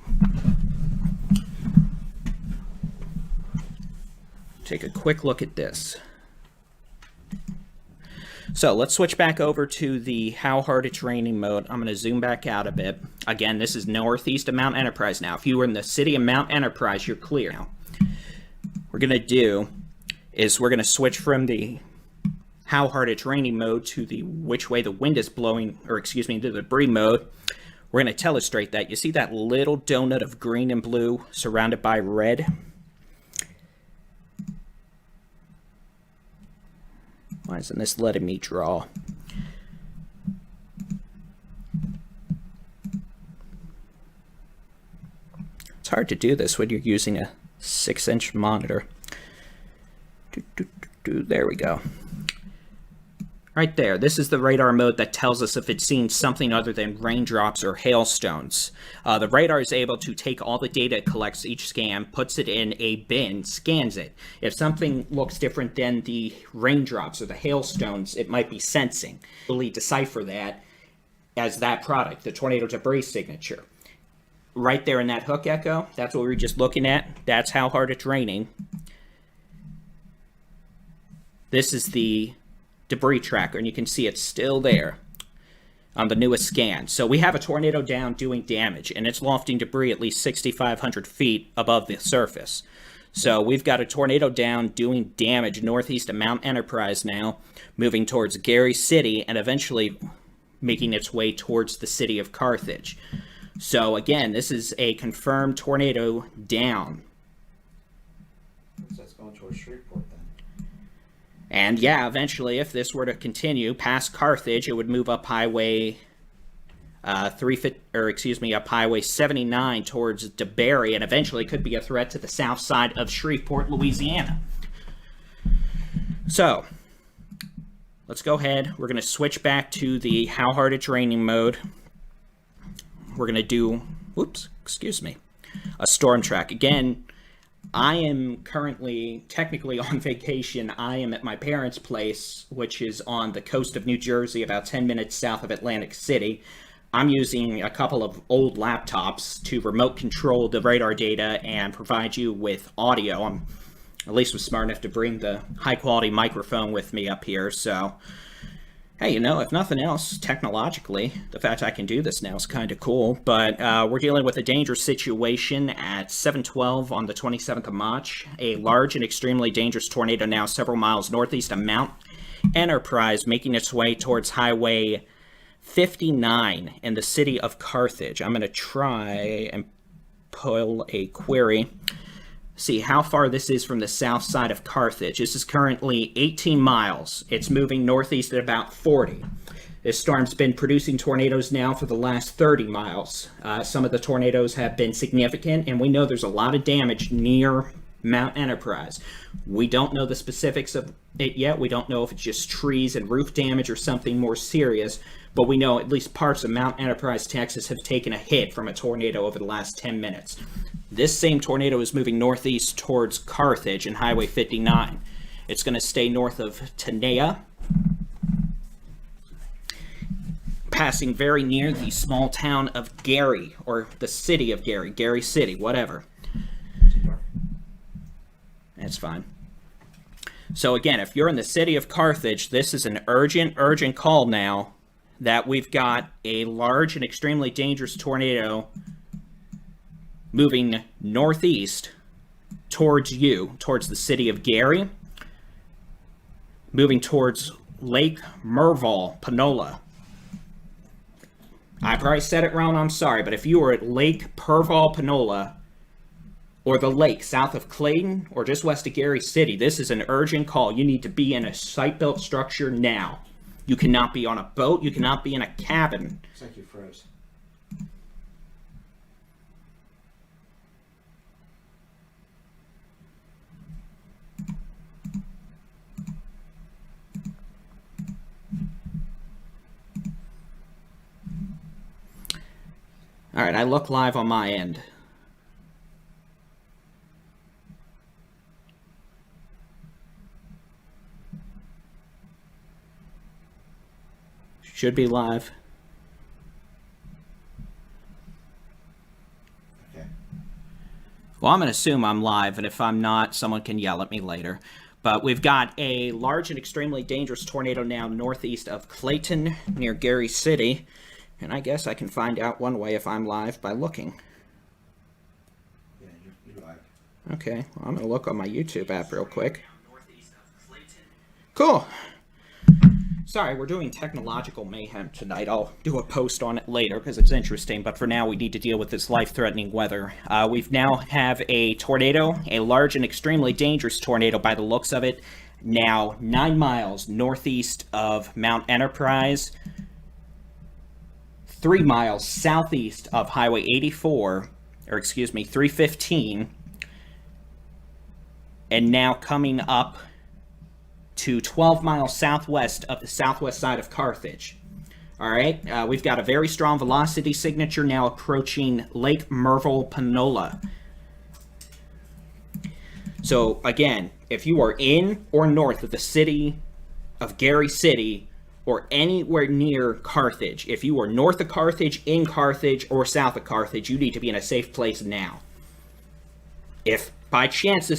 Take a quick look at this. So let's switch back over to the how hard it's raining mode. I'm going to zoom back out a bit. Again, this is northeast of Mount Enterprise now. If you were in the city of Mount Enterprise, you're clear now. What we're going to do is we're going to switch from the how hard it's raining mode to the which way the wind is blowing, or excuse me, to the debris mode. We're going to illustrate that. You see that little donut of green and blue surrounded by red? Why isn't this letting me draw? It's hard to do this when you're using a 6-inch monitor. There we go. Right there, this is the radar mode that tells us if it's seen something other than raindrops or hailstones. The radar is able to take all the data it collects each scan, puts it in a bin, scans it. If something looks different than the raindrops or the hailstones, it might be sensing. We'll decipher that as that product, the tornado debris signature. Right there in that hook echo, that's what we were just looking at. That's how hard it's raining. This is the debris tracker, and you can see it's still there on the newest scan. So we have a tornado down doing damage, and it's lofting debris at least 6,500 feet above the surface. So we've got a tornado down doing damage northeast of Mount Enterprise now, moving towards Gary City, and eventually making its way towards the city of Carthage. So again, this is a confirmed tornado down. That's going towards Shreveport then. And yeah, eventually, if this were to continue past Carthage, it would move up Highway up Highway 79 towards DeBerry, and eventually could be a threat to the south side of Shreveport, Louisiana. So let's go ahead. We're going to switch back to the how hard it's raining mode. We're going to do, a storm track. Again, I am currently technically on vacation. I am at my parents' place, which is on the coast of New Jersey, about 10 minutes south of Atlantic City. I'm using a couple of old laptops to remote control the radar data and provide you with audio. I'm at least was smart enough to bring the high-quality microphone with me up here, so hey, if nothing else, technologically, the fact I can do this now is kind of cool. But we're dealing with a dangerous situation at 7:12 on the 27th of March. A large and extremely dangerous tornado now several miles northeast of Mount Enterprise, making its way towards Highway 59 in the city of Carthage. I'm going to try and pull a query. See how far this is from the south side of Carthage. This is currently 18 miles. It's moving northeast at about 40. This storm's been producing tornadoes now for the last 30 miles. Some of the tornadoes have been significant, and we know there's a lot of damage near Mount Enterprise. We don't know the specifics of it yet. We don't know if it's just trees and roof damage or something more serious, but we know at least parts of Mount Enterprise, Texas have taken a hit from a tornado over the last 10 minutes. This same tornado is moving northeast towards Carthage and Highway 59. It's going to stay north of Tenaya, passing very near the small town of Gary, or the city of Gary, Gary City, whatever. That's fine. So again, if you're in the city of Carthage, this is an urgent call now that we've got a large and extremely dangerous tornado moving northeast towards you, towards the city of Gary, moving towards Lake Merval, Panola. I probably said it wrong, I'm sorry, but if you were at Lake Perval, Panola, or the lake south of Clayton, or just west of Gary City, this is an urgent call. You need to be in a site-built structure now. You cannot be on a boat. You cannot be in a cabin. Looks like you froze. All right, I look live on my end. Should be live. Okay. Well, I'm going to assume I'm live, and if I'm not, someone can yell at me later. But we've got a large and extremely dangerous tornado now northeast of Clayton, near Gary City. And I guess I can find out one way if I'm live by looking. Yeah, you're live. Okay, well, I'm going to look on my YouTube app real quick. Cool. Sorry, we're doing technological mayhem tonight. I'll do a post on it later because it's interesting, but for now we need to deal with this life-threatening weather. We've now have a tornado, a large and extremely dangerous tornado by the looks of it, now 9 miles northeast of Mount Enterprise, 3 miles southeast of Highway 315, and now coming up to 12 miles southwest of the southwest side of Carthage. All right, we've got a very strong velocity signature now approaching Lake Merval, Panola. So again, if you are in or north of the city of Gary City, or anywhere near Carthage, if you are north of Carthage, in Carthage, or south of Carthage, you need to be in a safe place now. If by chance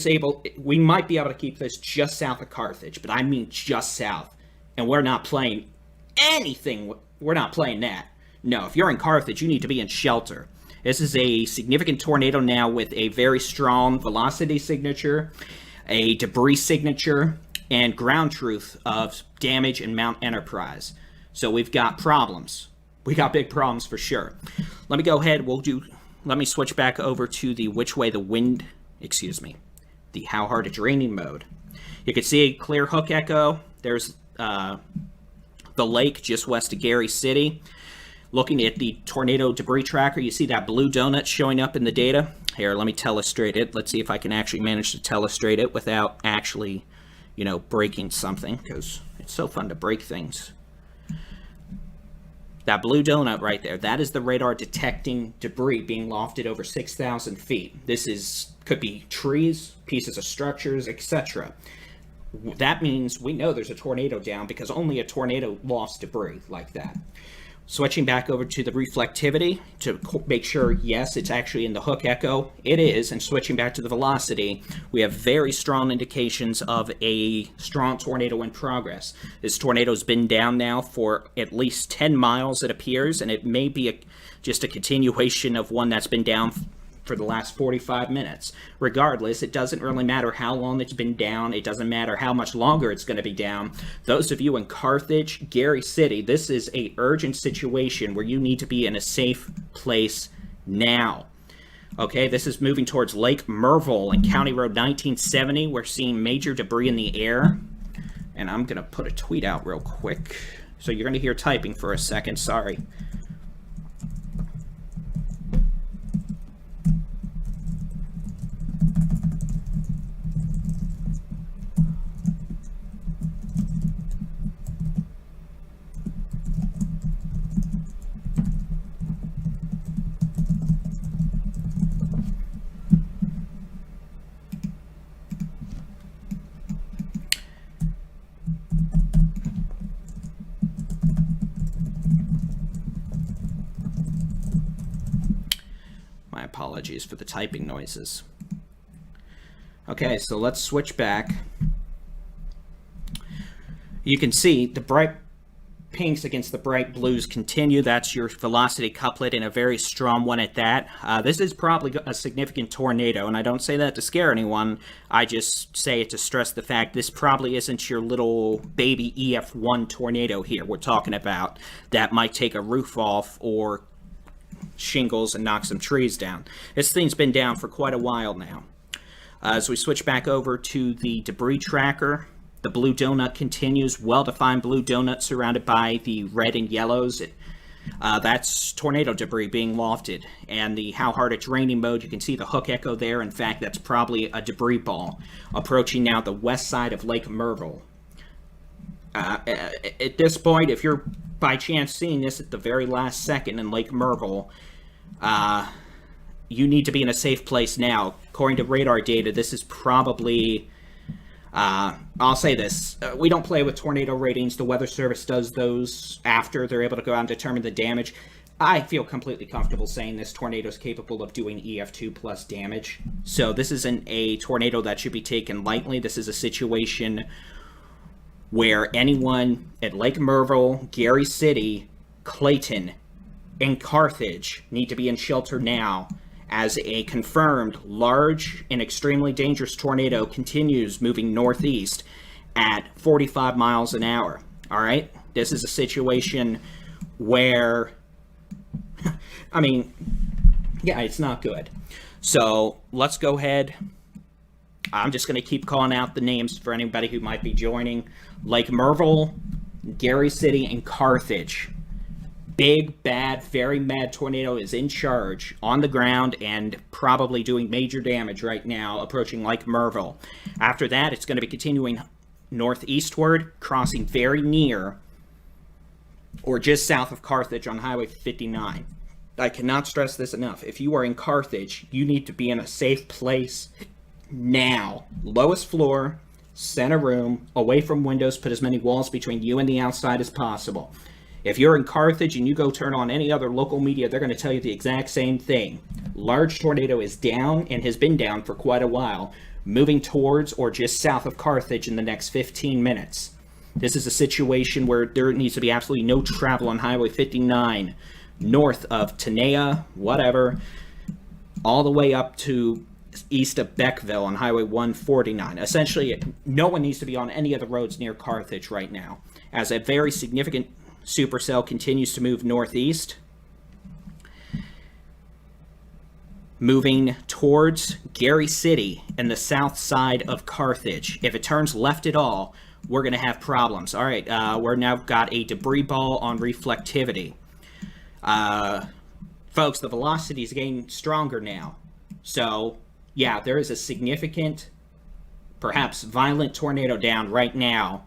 we might be able to keep this just south of Carthage, but I mean just south. And we're not playing anything, we're not playing that. No, if you're in Carthage, you need to be in shelter. This is a significant tornado now with a very strong velocity signature, a debris signature, and ground truth of damage in Mount Enterprise. So we've got problems. We got big problems for sure. Let me go ahead, let me switch back over to the the how hard it's raining mode. You can see a clear hook echo. There's the lake just west of Gary City. Looking at the tornado debris tracker, you see that blue donut showing up in the data. Here, let me telestrate it. Let's see if I can actually manage to telestrate it without actually breaking something, because it's so fun to break things. That blue donut right there, that is the radar detecting debris being lofted over 6,000 feet. This could be trees, pieces of structures, etc. That means we know there's a tornado down because only a tornado lofts debris like that. Switching back over to the reflectivity to make sure, yes, it's actually in the hook echo. It is, and switching back to the velocity, we have very strong indications of a strong tornado in progress. This tornado's been down now for at least 10 miles, it appears, and it may be just a continuation of one that's been down for the last 45 minutes. Regardless, it doesn't really matter how long it's been down. It doesn't matter how much longer it's going to be down. Those of you in Carthage, Gary City, this is an urgent situation where you need to be in a safe place now. Okay, this is moving towards Lake Merval and County Road 1970. We're seeing major debris in the air. And I'm going to put a tweet out real quick. So you're going to hear typing for a second. Sorry. Apologies for the typing noises. Okay, so let's switch back. You can see the bright pinks against the bright blues continue. That's your velocity couplet, and a very strong one at that. This is probably a significant tornado, and I don't say that to scare anyone. I just say it to stress the fact this probably isn't your little baby EF1 tornado here we're talking about that might take a roof off or shingles and knock some trees down. This thing's been down for quite a while now. As we switch back over to the debris tracker, the blue donut continues, well-defined blue donut surrounded by the red and yellows. That's tornado debris being lofted. And the how hard it's raining mode, you can see the hook echo there. In fact, that's probably a debris ball approaching now the west side of Lake Merville. At this point, if you're by chance seeing this at the very last second in Lake Merville, you need to be in a safe place now. According to radar data, this is probably... I'll say this. We don't play with tornado ratings. The Weather Service does those after they're able to go out and determine the damage. I feel completely comfortable saying this tornado is capable of doing EF2 plus damage. So this isn't a tornado that should be taken lightly. This is a situation where anyone at Lake Merville, Gary City, Clayton, and Carthage need to be in shelter now, as a confirmed large and extremely dangerous tornado continues moving northeast at 45 miles an hour. All right? This is a situation where, I mean, yeah, it's not good. So let's go ahead. I'm just going to keep calling out the names for anybody who might be joining. Lake Merville, Gary City, and Carthage. Big, bad, very mad tornado is in charge on the ground and probably doing major damage right now, approaching Lake Merville. After that, it's going to be continuing northeastward, crossing very near or just south of Carthage on Highway 59. I cannot stress this enough. If you are in Carthage, you need to be in a safe place now. Lowest floor, center room, away from windows, put as many walls between you and the outside as possible. If you're in Carthage and you go turn on any other local media, they're going to tell you the exact same thing. Large tornado is down and has been down for quite a while, moving towards or just south of Carthage in the next 15 minutes. This is a situation where there needs to be absolutely no travel on Highway 59, north of Tenaya, whatever, all the way up to east of Beckville on Highway 149. Essentially, no one needs to be on any of the roads near Carthage right now, as a very significant supercell continues to move northeast, moving towards Gary City and the south side of Carthage. If it turns left at all, we're going to have problems. All right, we're now got a debris ball on reflectivity. Folks, the velocity is getting stronger now. So, yeah, there is a significant, perhaps violent tornado down right now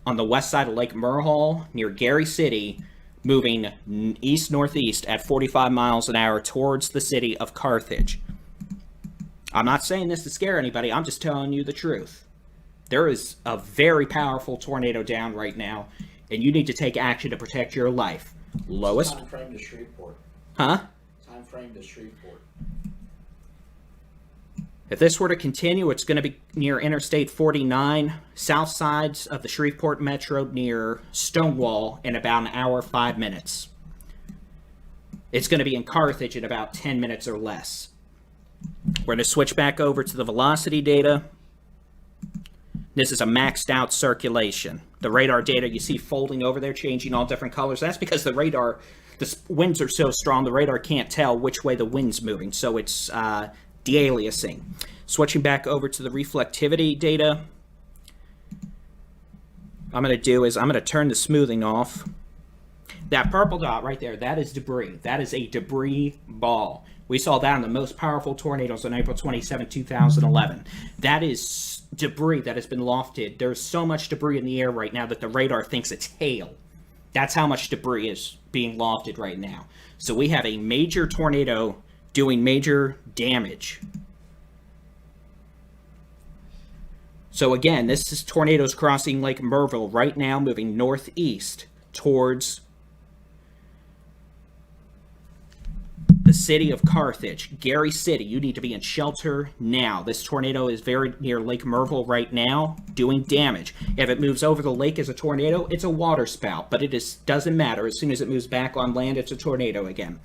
on the west side of Lake Merville near Gary City, moving east-northeast at 45 miles an hour towards the city of Carthage. I'm not saying this to scare anybody, I'm just telling you the truth. There is a very powerful tornado down right now, and you need to take action to protect your life. Lowest... Time frame to Shreveport. Huh? Time frame to Shreveport. If this were to continue, it's going to be near Interstate 49, south sides of the Shreveport Metro near Stonewall in about an hour, 5 minutes. It's going to be in Carthage in about 10 minutes or less. We're going to switch back over to the velocity data. This is a maxed out circulation. The radar data you see folding over there, changing all different colors. That's because the radar, the winds are so strong, the radar can't tell which way the wind's moving. So it's de-aliasing. Switching back over to the reflectivity data, I'm going to turn the smoothing off. That purple dot right there, that is debris. That is a debris ball. We saw that in the most powerful tornadoes on April 27, 2011. That is debris that has been lofted. There's so much debris in the air right now that the radar thinks it's hail. That's how much debris is being lofted right now. So we have a major tornado doing major damage. So again, this is tornadoes crossing Lake Merville right now, moving northeast towards the city of Carthage, Gary City. You need to be in shelter now. This tornado is very near Lake Merville right now, doing damage. If it moves over the lake as a tornado, it's a water spout, but doesn't matter. As soon as it moves back on land, it's a tornado again.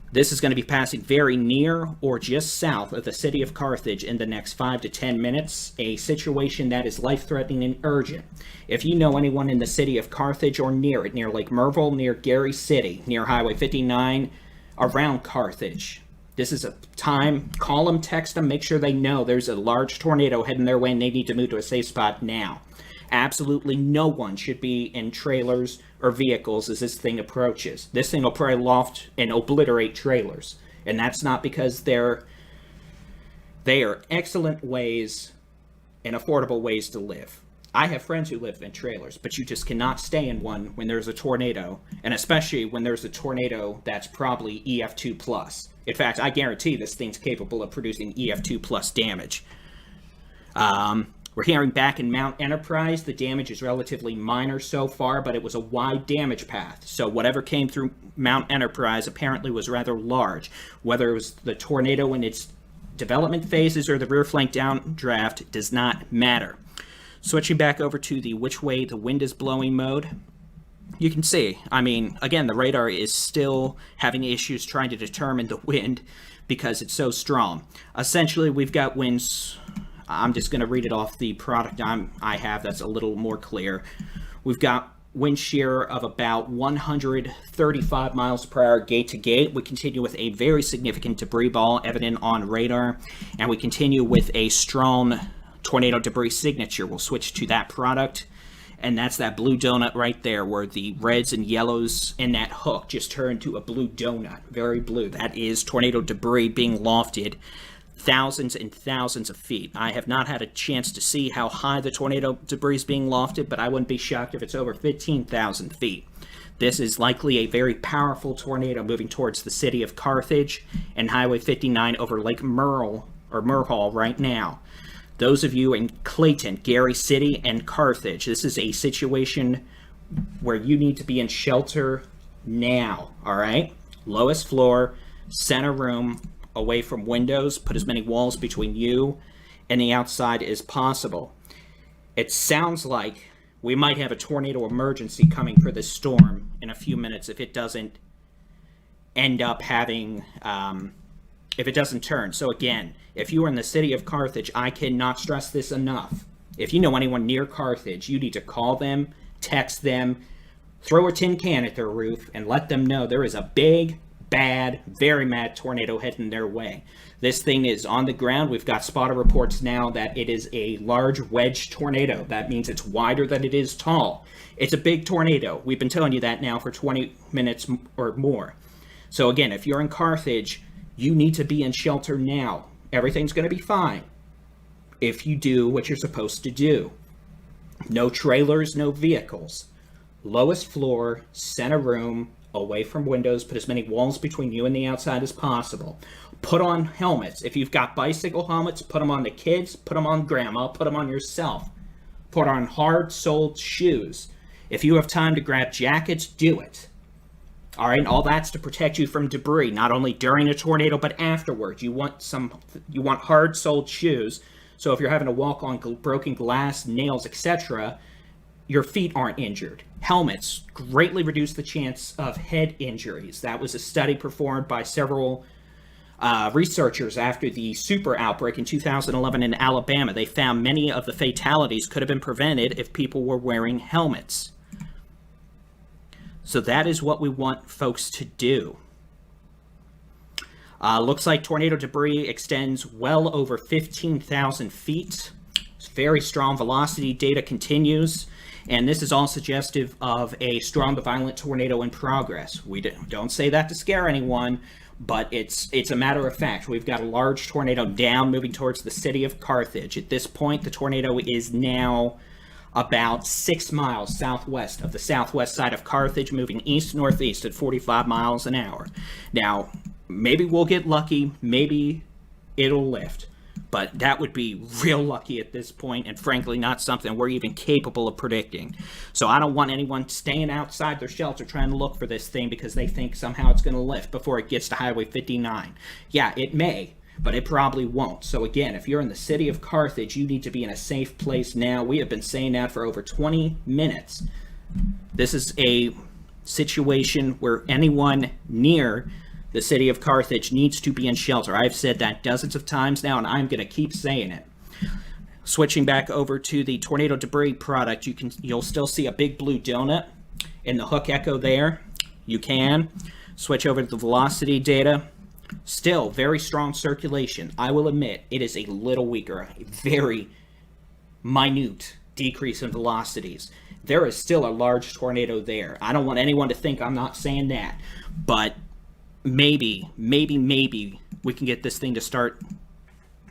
This is going to be passing very near or just south of the city of Carthage in the next 5 to 10 minutes, a situation that is life-threatening and urgent. If you know anyone in the city of Carthage or near it, near Lake Merville, near Gary City, near Highway 59, around Carthage, this is a time, call them, text them, make sure they know there's a large tornado heading their way and they need to move to a safe spot now. Absolutely no one should be in trailers or vehicles as this thing approaches. This thing will probably loft and obliterate trailers. And that's not because they are excellent ways and affordable ways to live. I have friends who live in trailers, but you just cannot stay in one when there's a tornado, and especially when there's a tornado that's probably EF2+. In fact, I guarantee this thing's capable of producing EF2+ damage. We're hearing back in Mount Enterprise, the damage is relatively minor so far, but it was a wide damage path. So whatever came through Mount Enterprise apparently was rather large. Whether it was the tornado in its development phases or the rear flank downdraft does not matter. Switching back over to the which way the wind is blowing mode, you can see, I mean, again, the radar is still having issues trying to determine the wind because it's so strong. Essentially, we've got winds. I'm just going to read it off the product I have that's a little more clear. We've got wind shear of about 135 miles per hour gate to gate. We continue with a very significant debris ball evident on radar, and we continue with a strong tornado debris signature. We'll switch to that product, and that's that blue donut right there where the reds and yellows in that hook just turn to a blue donut, very blue. That is tornado debris being lofted thousands and thousands of feet. I have not had a chance to see how high the tornado debris is being lofted, but I wouldn't be shocked if it's over 15,000 feet. This is likely a very powerful tornado moving towards the city of Carthage and Highway 59 over Lake Merle or Merhall right now. Those of you in Clayton, Gary City, and Carthage, this is a situation where you need to be in shelter now, all right? Lowest floor, center room, away from windows, put as many walls between you and the outside as possible. It sounds like we might have a tornado emergency coming for this storm in a few minutes if it doesn't end up having, if it doesn't turn. So again, if you are in the city of Carthage, I cannot stress this enough. If you know anyone near Carthage, you need to call them, text them, throw a tin can at their roof, and let them know there is a big, bad, very mad tornado heading their way. This thing is on the ground. We've got spotter reports now that it is a large wedge tornado. That means it's wider than it is tall. It's a big tornado. We've been telling you that now for 20 minutes or more. So again, if you're in Carthage, you need to be in shelter now. Everything's going to be fine if you do what you're supposed to do. No trailers, no vehicles. Lowest floor, center room, away from windows, put as many walls between you and the outside as possible. Put on helmets. If you've got bicycle helmets, put them on the kids, put them on grandma, put them on yourself. Put on hard-soled shoes. If you have time to grab jackets, do it. All right, and all that's to protect you from debris, not only during a tornado, but afterwards. You want hard-soled shoes, so if you're having to walk on broken glass, nails, etc., your feet aren't injured. Helmets greatly reduce the chance of head injuries. That was a study performed by several researchers after the super outbreak in 2011 in Alabama. They found many of the fatalities could have been prevented if people were wearing helmets. So that is what we want folks to do. Looks like tornado debris extends well over 15,000 feet. It's very strong velocity data continues. And this is all suggestive of a strong but violent tornado in progress. We don't say that to scare anyone, but it's a matter of fact. We've got a large tornado down moving towards the city of Carthage. At this point, the tornado is now about 6 miles southwest of the southwest side of Carthage, moving east-northeast at 45 miles an hour. Now, maybe we'll get lucky, maybe it'll lift. But that would be real lucky at this point, and frankly not something we're even capable of predicting. So I don't want anyone staying outside their shelter trying to look for this thing because they think somehow it's going to lift before it gets to Highway 59. Yeah, it may, but it probably won't. So again, if you're in the city of Carthage, you need to be in a safe place now. We have been saying that for over 20 minutes. This is a situation where anyone near the city of Carthage needs to be in shelter. I've said that dozens of times now, and I'm going to keep saying it. Switching back over to the tornado debris product, you'll still see a big blue donut in the hook echo there. You can switch over to the velocity data. Still very strong circulation. I will admit it is a little weaker, a very minute decrease in velocities. There is still a large tornado there. I don't want anyone to think I'm not saying that, but maybe we can get this thing to start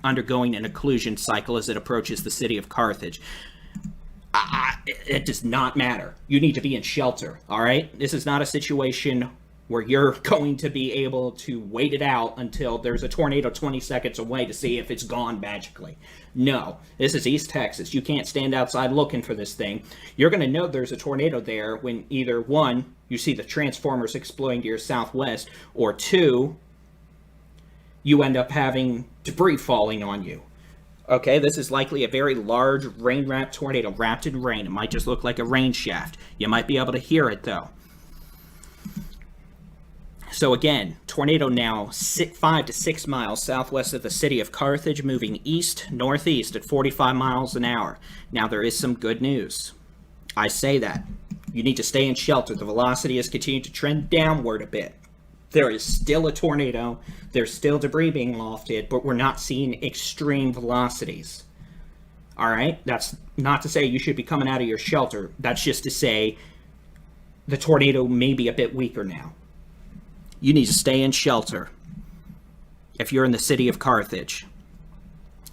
undergoing an occlusion cycle as it approaches the city of Carthage. It does not matter. You need to be in shelter, all right? This is not a situation where you're going to be able to wait it out until there's a tornado 20 seconds away to see if it's gone magically. No, this is East Texas. You can't stand outside looking for this thing. You're going to know there's a tornado there when either one, you see the transformers exploding to your southwest, or two, you end up having debris falling on you. Okay, this is likely a very large rain-wrapped tornado, wrapped in rain. It might just look like a rain shaft. You might be able to hear it though. So again, tornado now 5 to 6 miles southwest of the city of Carthage, moving east-northeast at 45 miles an hour. Now there is some good news. I say that. You need to stay in shelter. The velocity has continued to trend downward a bit. There is still a tornado. There's still debris being lofted, but we're not seeing extreme velocities. All right? That's not to say you should be coming out of your shelter. That's just to say the tornado may be a bit weaker now. You need to stay in shelter if you're in the city of Carthage,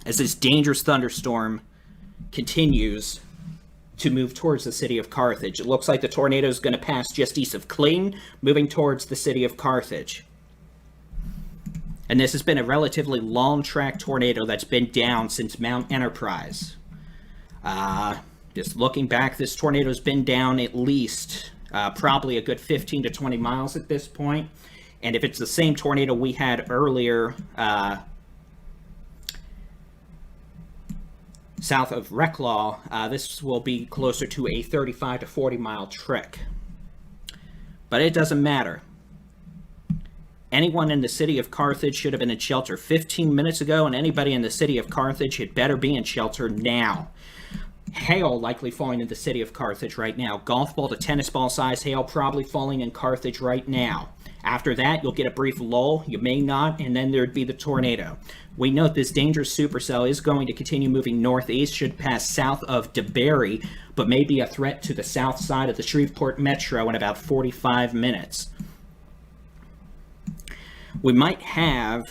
as this dangerous thunderstorm continues to move towards the city of Carthage. It looks like the tornado is going to pass just east of Clayton, moving towards the city of Carthage. And this has been a relatively long track tornado that's been down since Mount Enterprise. Just looking back, this tornado's been down at least probably a good 15 to 20 miles at this point. And if it's the same tornado we had earlier south of Reclaw, this will be closer to a 35 to 40 mile trek. But it doesn't matter. Anyone in the city of Carthage should have been in shelter 15 minutes ago, and anybody in the city of Carthage had better be in shelter now. Hail likely falling in the city of Carthage right now. Golf ball to tennis ball size hail probably falling in Carthage right now. After that, you'll get a brief lull, you may not, and then there'd be the tornado. We note this dangerous supercell is going to continue moving northeast, should pass south of DeBerry, but may be a threat to the south side of the Shreveport Metro in about 45 minutes. We might have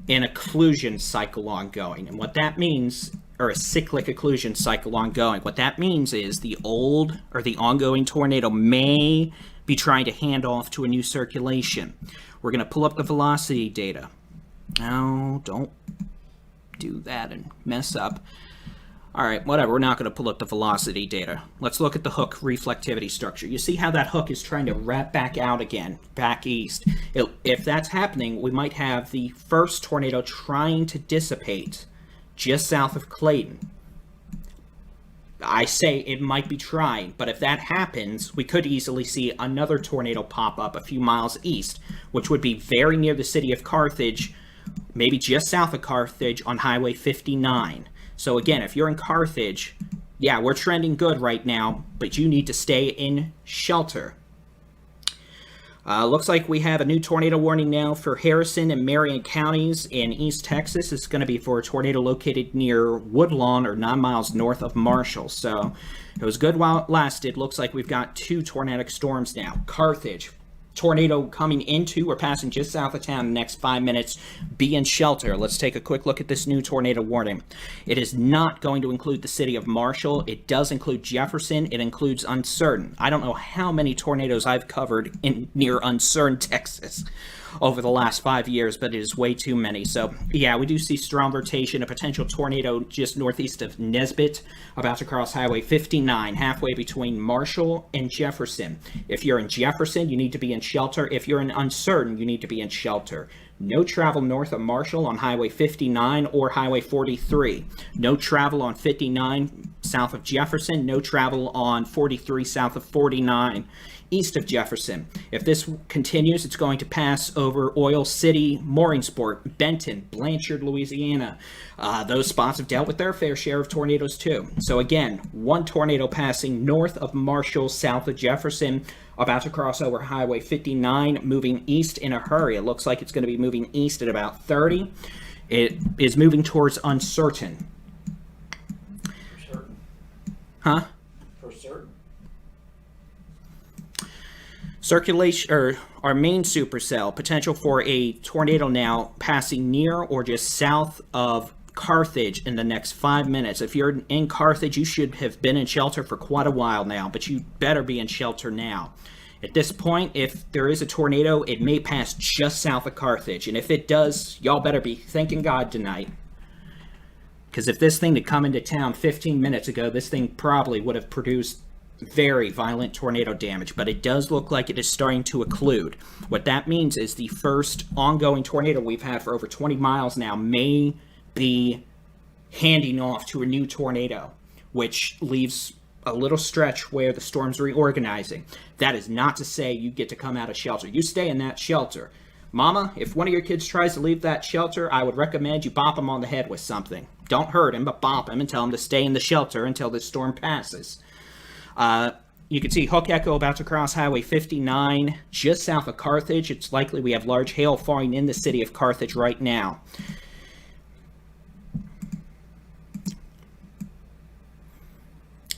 an occlusion cycle ongoing, and what that means, or a cyclic occlusion cycle ongoing, what that means is the ongoing tornado may be trying to hand off to a new circulation. We're going to pull up the velocity data. No, don't do that and mess up. All right, whatever, we're not going to pull up the velocity data. Let's look at the hook reflectivity structure. You see how that hook is trying to wrap back out again, back east. If that's happening, we might have the first tornado trying to dissipate just south of Clayton. I say it might be trying, but if that happens, we could easily see another tornado pop up a few miles east, which would be very near the city of Carthage, maybe just south of Carthage on Highway 59. So again, if you're in Carthage, yeah, we're trending good right now, but you need to stay in shelter. Looks like we have a new tornado warning now for Harrison and Marion counties in East Texas. It's going to be for a tornado located near Woodlawn, or 9 miles north of Marshall. So it was good while it lasted. Looks like we've got 2 tornadic storms now. Carthage, tornado coming into or passing just south of town in the next 5 minutes. Be in shelter. Let's take a quick look at this new tornado warning. It is not going to include the city of Marshall. It does include Jefferson. It includes Uncertain. I don't know how many tornadoes I've covered in near Uncertain, Texas over the last 5 years, but it is way too many. So yeah, we do see strong rotation, a potential tornado just northeast of Nesbitt, about to cross Highway 59, halfway between Marshall and Jefferson. If you're in Jefferson, you need to be in shelter. If you're in Uncertain, you need to be in shelter. No travel north of Marshall on Highway 59 or Highway 43. No travel on 59 south of Jefferson. No travel on 43 south of 49 east of Jefferson. If this continues, it's going to pass over Oil City, Mooringsport, Benton, Blanchard, Louisiana. Those spots have dealt with their fair share of tornadoes too. So again, one tornado passing north of Marshall, south of Jefferson, about to cross over Highway 59, moving east in a hurry. It looks like it's going to be moving east at about 30. It is moving towards Uncertain. For certain. Huh? For certain. Circulation, or our main supercell, potential for a tornado now passing near or just south of Carthage in the next 5 minutes. If you're in Carthage, you should have been in shelter for quite a while now, but you better be in shelter now. At this point, if there is a tornado, it may pass just south of Carthage, and if it does, y'all better be thanking God tonight. Because if this thing had come into town 15 minutes ago, this thing probably would have produced very violent tornado damage, but it does look like it is starting to occlude. What that means is the first ongoing tornado we've had for over 20 miles now may be handing off to a new tornado, which leaves a little stretch where the storm's reorganizing. That is not to say you get to come out of shelter. You stay in that shelter. Mama, if one of your kids tries to leave that shelter, I would recommend you bop him on the head with something. Don't hurt him, but bop him and tell him to stay in the shelter until this storm passes. You can see Hook Echo about to cross Highway 59 just south of Carthage. It's likely we have large hail falling in the city of Carthage right now.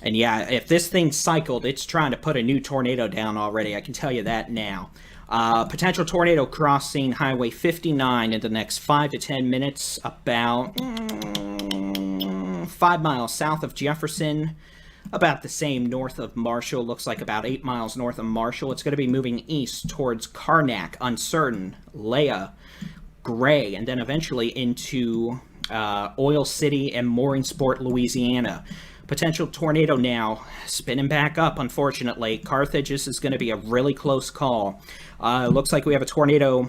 And yeah, if this thing cycled, it's trying to put a new tornado down already. I can tell you that now. Potential tornado crossing Highway 59 in the next 5 to 10 minutes, about 5 miles south of Jefferson. About the same north of Marshall. Looks like about 8 miles north of Marshall. It's going to be moving east towards Karnak, Uncertain, Leah, Gray, and then eventually into Oil City and Mooringsport, Louisiana. Potential tornado now spinning back up, unfortunately. Carthage, this is going to be a really close call. Looks like we have a tornado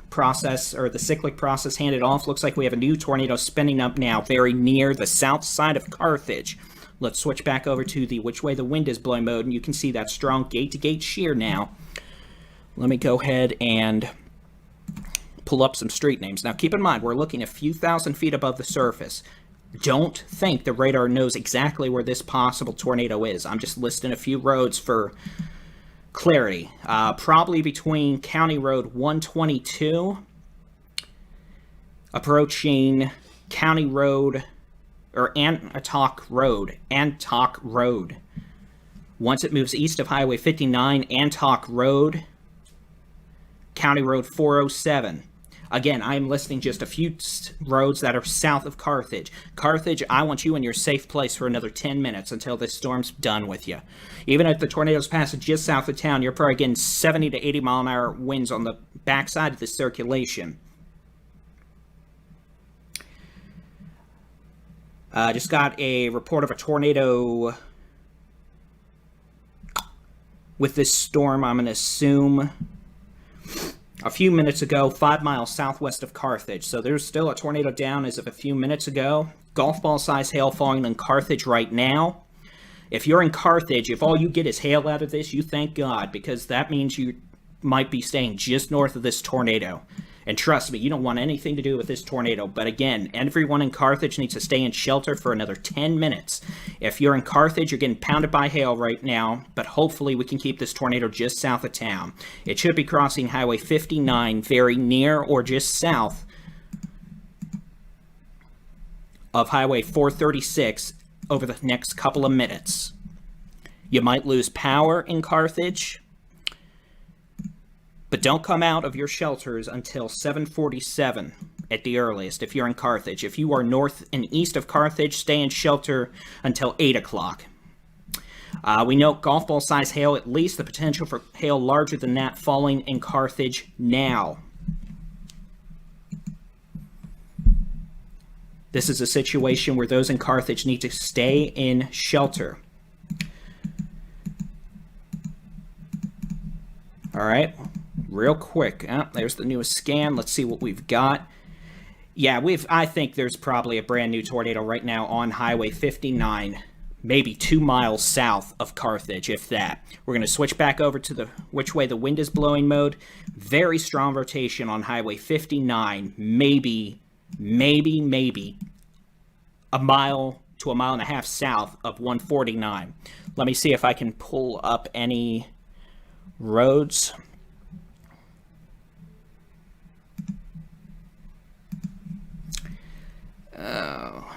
process, or the cyclic process handed off. Looks like we have a new tornado spinning up now very near the south side of Carthage. Let's switch back over to the which way the wind is blowing mode, and you can see that strong gate-to-gate shear now. Let me go ahead and pull up some street names. Now keep in mind, we're looking a few thousand feet above the surface. Don't think the radar knows exactly where this possible tornado is. I'm just listing a few roads for clarity. Probably between County Road 122, approaching County Road, or Antoc Road. Once it moves east of Highway 59, Antoc Road, County Road 407. Again, I am listing just a few roads that are south of Carthage. Carthage, I want you in your safe place for another 10 minutes until this storm's done with you. Even if the tornado's passing just south of town, you're probably getting 70 to 80 mile an hour winds on the backside of the circulation. Just got a report of a tornado with this storm, I'm going to assume, a few minutes ago, 5 miles southwest of Carthage. So there's still a tornado down as of a few minutes ago. Golf ball size hail falling in Carthage right now. If you're in Carthage, if all you get is hail out of this, you thank God, because that means you might be staying just north of this tornado. And trust me, you don't want anything to do with this tornado. But again, everyone in Carthage needs to stay in shelter for another 10 minutes. If you're in Carthage, you're getting pounded by hail right now, but hopefully we can keep this tornado just south of town. It should be crossing Highway 59 very near or just south of Highway 436 over the next couple of minutes. You might lose power in Carthage. But don't come out of your shelters until 7:47 at the earliest if you're in Carthage. If you are north and east of Carthage, stay in shelter until 8 o'clock. We note golf ball size hail, at least the potential for hail larger than that falling in Carthage now. This is a situation where those in Carthage need to stay in shelter. All right, real quick. There's the newest scan. Let's see what we've got. Yeah, I think there's probably a brand new tornado right now on Highway 59, maybe 2 miles south of Carthage, if that. We're going to switch back over to the which way the wind is blowing mode. Very strong rotation on Highway 59, maybe a mile to a mile and a half south of 149. Let me see if I can pull up any roads. Oh.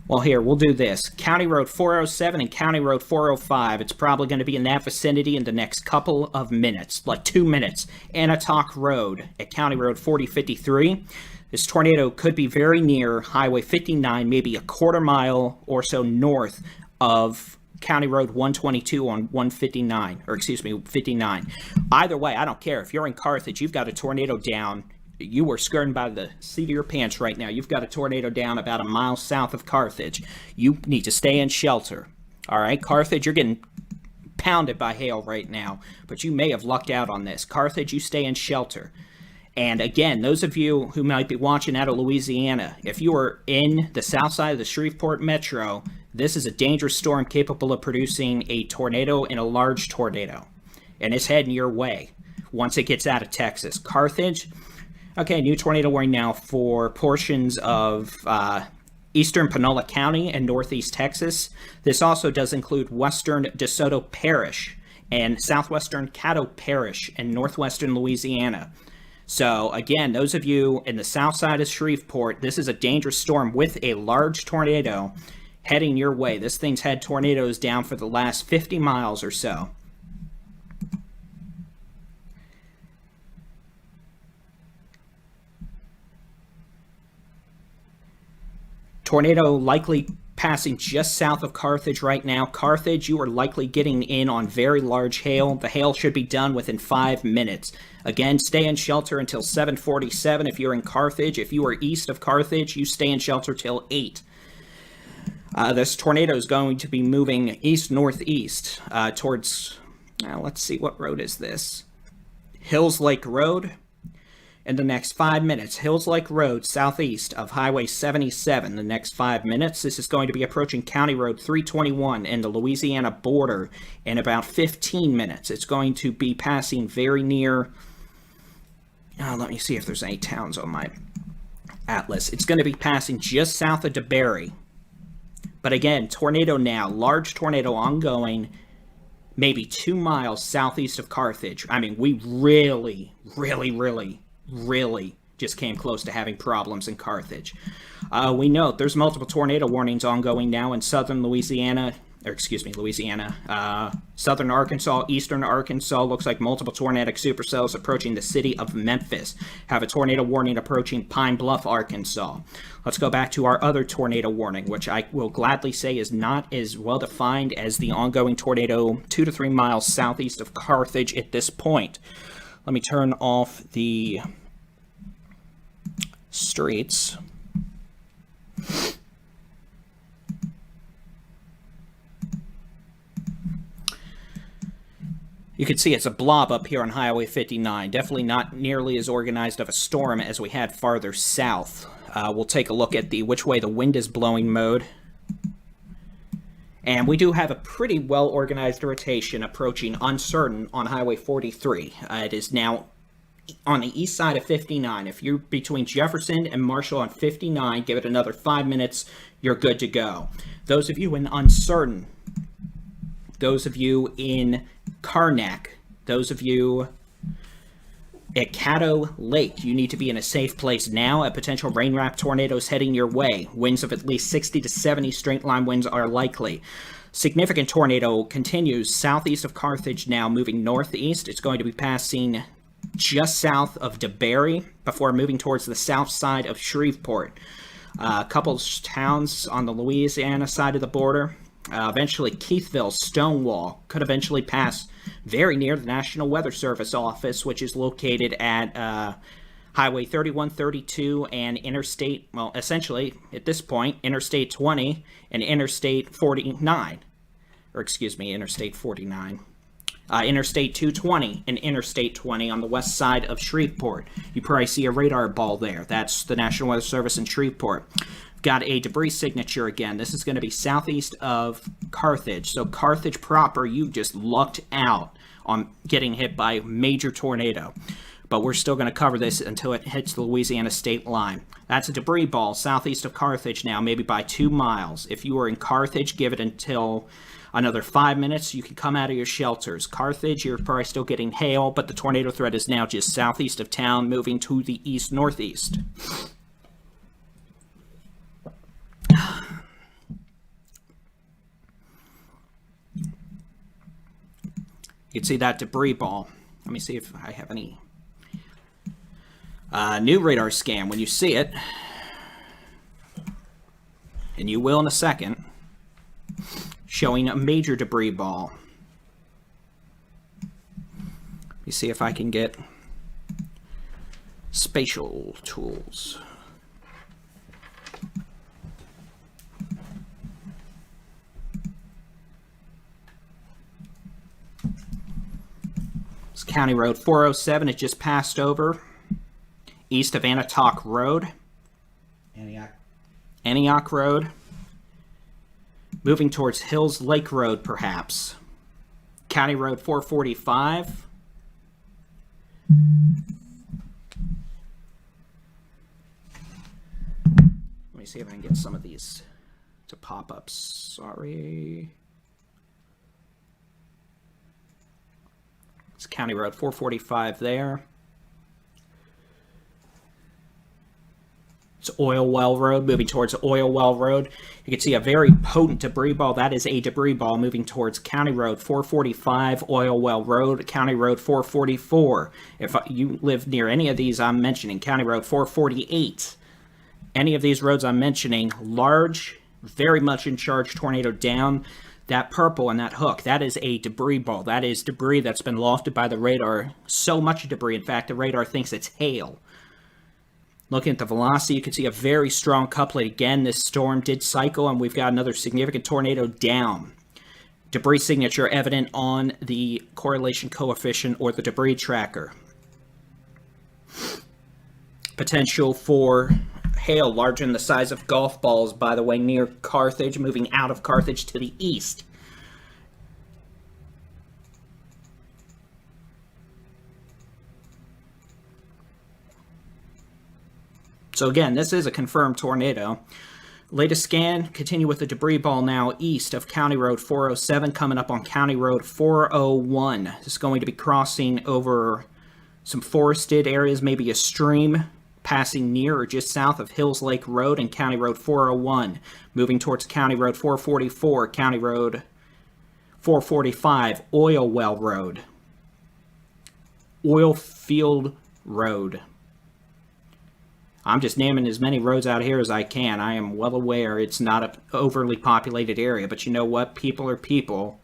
Well, here, we'll do this. County Road 407 and County Road 405. It's probably going to be in that vicinity in the next couple of minutes, like 2 minutes. Anatoc Road at County Road 4053. This tornado could be very near Highway 59, maybe a quarter mile or so north of County Road 122 on 159, or excuse me, 59. Either way, I don't care. If you're in Carthage, you've got a tornado down. You are skirting by the seat of your pants right now. You've got a tornado down about a mile south of Carthage. You need to stay in shelter. All right, Carthage, you're getting pounded by hail right now, but you may have lucked out on this. Carthage, you stay in shelter. And again, those of you who might be watching out of Louisiana, if you are in the south side of the Shreveport Metro, this is a dangerous storm capable of producing a tornado and a large tornado. And it's heading your way once it gets out of Texas. Carthage, okay, new tornado warning now for portions of eastern Panola County and northeast Texas. This also does include western DeSoto Parish and southwestern Caddo Parish and northwestern Louisiana. So again, those of you in the south side of Shreveport, this is a dangerous storm with a large tornado heading your way. This thing's had tornadoes down for the last 50 miles or so. Tornado likely passing just south of Carthage right now. Carthage, you are likely getting in on very large hail. The hail should be done within 5 minutes. Again, stay in shelter until 7:47 if you're in Carthage. If you are east of Carthage, you stay in shelter till 8. This tornado is going to be moving east-northeast towards, let's see, what road is this? Hills Lake Road. In the next 5 minutes, Hills Lake Road, southeast of Highway 77. The next 5 minutes, this is going to be approaching County Road 321 and the Louisiana border in about 15 minutes. It's going to be passing very near, let me see if there's any towns on my atlas. It's going to be passing just south of DeBerry. But again, tornado now, large tornado ongoing, maybe 2 miles southeast of Carthage. I mean, we really just came close to having problems in Carthage. We note there's multiple tornado warnings ongoing now in southern Louisiana, southern Arkansas, eastern Arkansas. Looks like multiple tornadic supercells approaching the city of Memphis. Have a tornado warning approaching Pine Bluff, Arkansas. Let's go back to our other tornado warning, which I will gladly say is not as well defined as the ongoing tornado 2 to 3 miles southeast of Carthage at this point. Let me turn off the streets. You can see it's a blob up here on Highway 59. Definitely not nearly as organized of a storm as we had farther south. We'll take a look at the which way the wind is blowing mode. And we do have a pretty well-organized rotation approaching uncertain on Highway 43. It is now on the east side of 59. If you're between Jefferson and Marshall on 59, give it another 5 minutes, you're good to go. Those of you in uncertain, those of you in Karnak, those of you At Caddo Lake, you need to be in a safe place now. A potential rain wrap tornado is heading your way. Winds of at least 60 to 70 straight line winds are likely. Significant tornado continues southeast of Carthage now, moving northeast. It's going to be passing just south of DeBerry before moving towards the south side of Shreveport. A couple towns on the Louisiana side of the border. Eventually, Keithville, Stonewall could eventually pass very near the National Weather Service office, which is located at Highway 3132 and Interstate, well, essentially, at this point, Interstate 20 and Interstate 49. Or, excuse me, Interstate 49. Interstate 220 and Interstate 20 on the west side of Shreveport. You probably see a radar ball there. That's the National Weather Service in Shreveport. Got a debris signature again. This is going to be southeast of Carthage. So Carthage proper, you just lucked out on getting hit by a major tornado. But we're still going to cover this until it hits the Louisiana state line. That's a debris ball southeast of Carthage now, maybe by 2 miles. If you are in Carthage, give it until another 5 minutes. You can come out of your shelters. Carthage, you're probably still getting hail, but the tornado threat is now just southeast of town, moving to the east-northeast. You can see that debris ball. Let me see if I have any new radar scan. When you see it, and you will in a second, showing a major debris ball. Let me see if I can get spatial tools. It's County Road 407. It just passed over east of Antioch Road. Antioch Road. Moving towards Hills Lake Road, perhaps. County Road 445. Let me see if I can get some of these to pop up. Sorry. It's County Road 445 there. It's Oil Well Road, moving towards Oil Well Road. You can see a very potent debris ball. That is a debris ball moving towards County Road 445, Oil Well Road, County Road 444. If you live near any of these I'm mentioning, County Road 448, any of these roads I'm mentioning, large, very much in charge tornado down. That purple and that hook, that is a debris ball. That is debris that's been lofted by the radar. So much debris, in fact, the radar thinks it's hail. Looking at the velocity, you can see a very strong coupling. Again, this storm did cycle, and we've got another significant tornado down. Debris signature evident on the correlation coefficient or the debris tracker. Potential for hail larger than the size of golf balls, by the way, near Carthage, moving out of Carthage to the east. So again, this is a confirmed tornado. Latest scan, continue with the debris ball now east of County Road 407, coming up on County Road 401. This is going to be crossing over some forested areas, maybe a stream, passing near or just south of Hills Lake Road and County Road 401, moving towards County Road 444, County Road 445, Oil Well Road, Oil Field Road. I'm just naming as many roads out here as I can. I am well aware it's not an overly populated area, but you know what? People are people,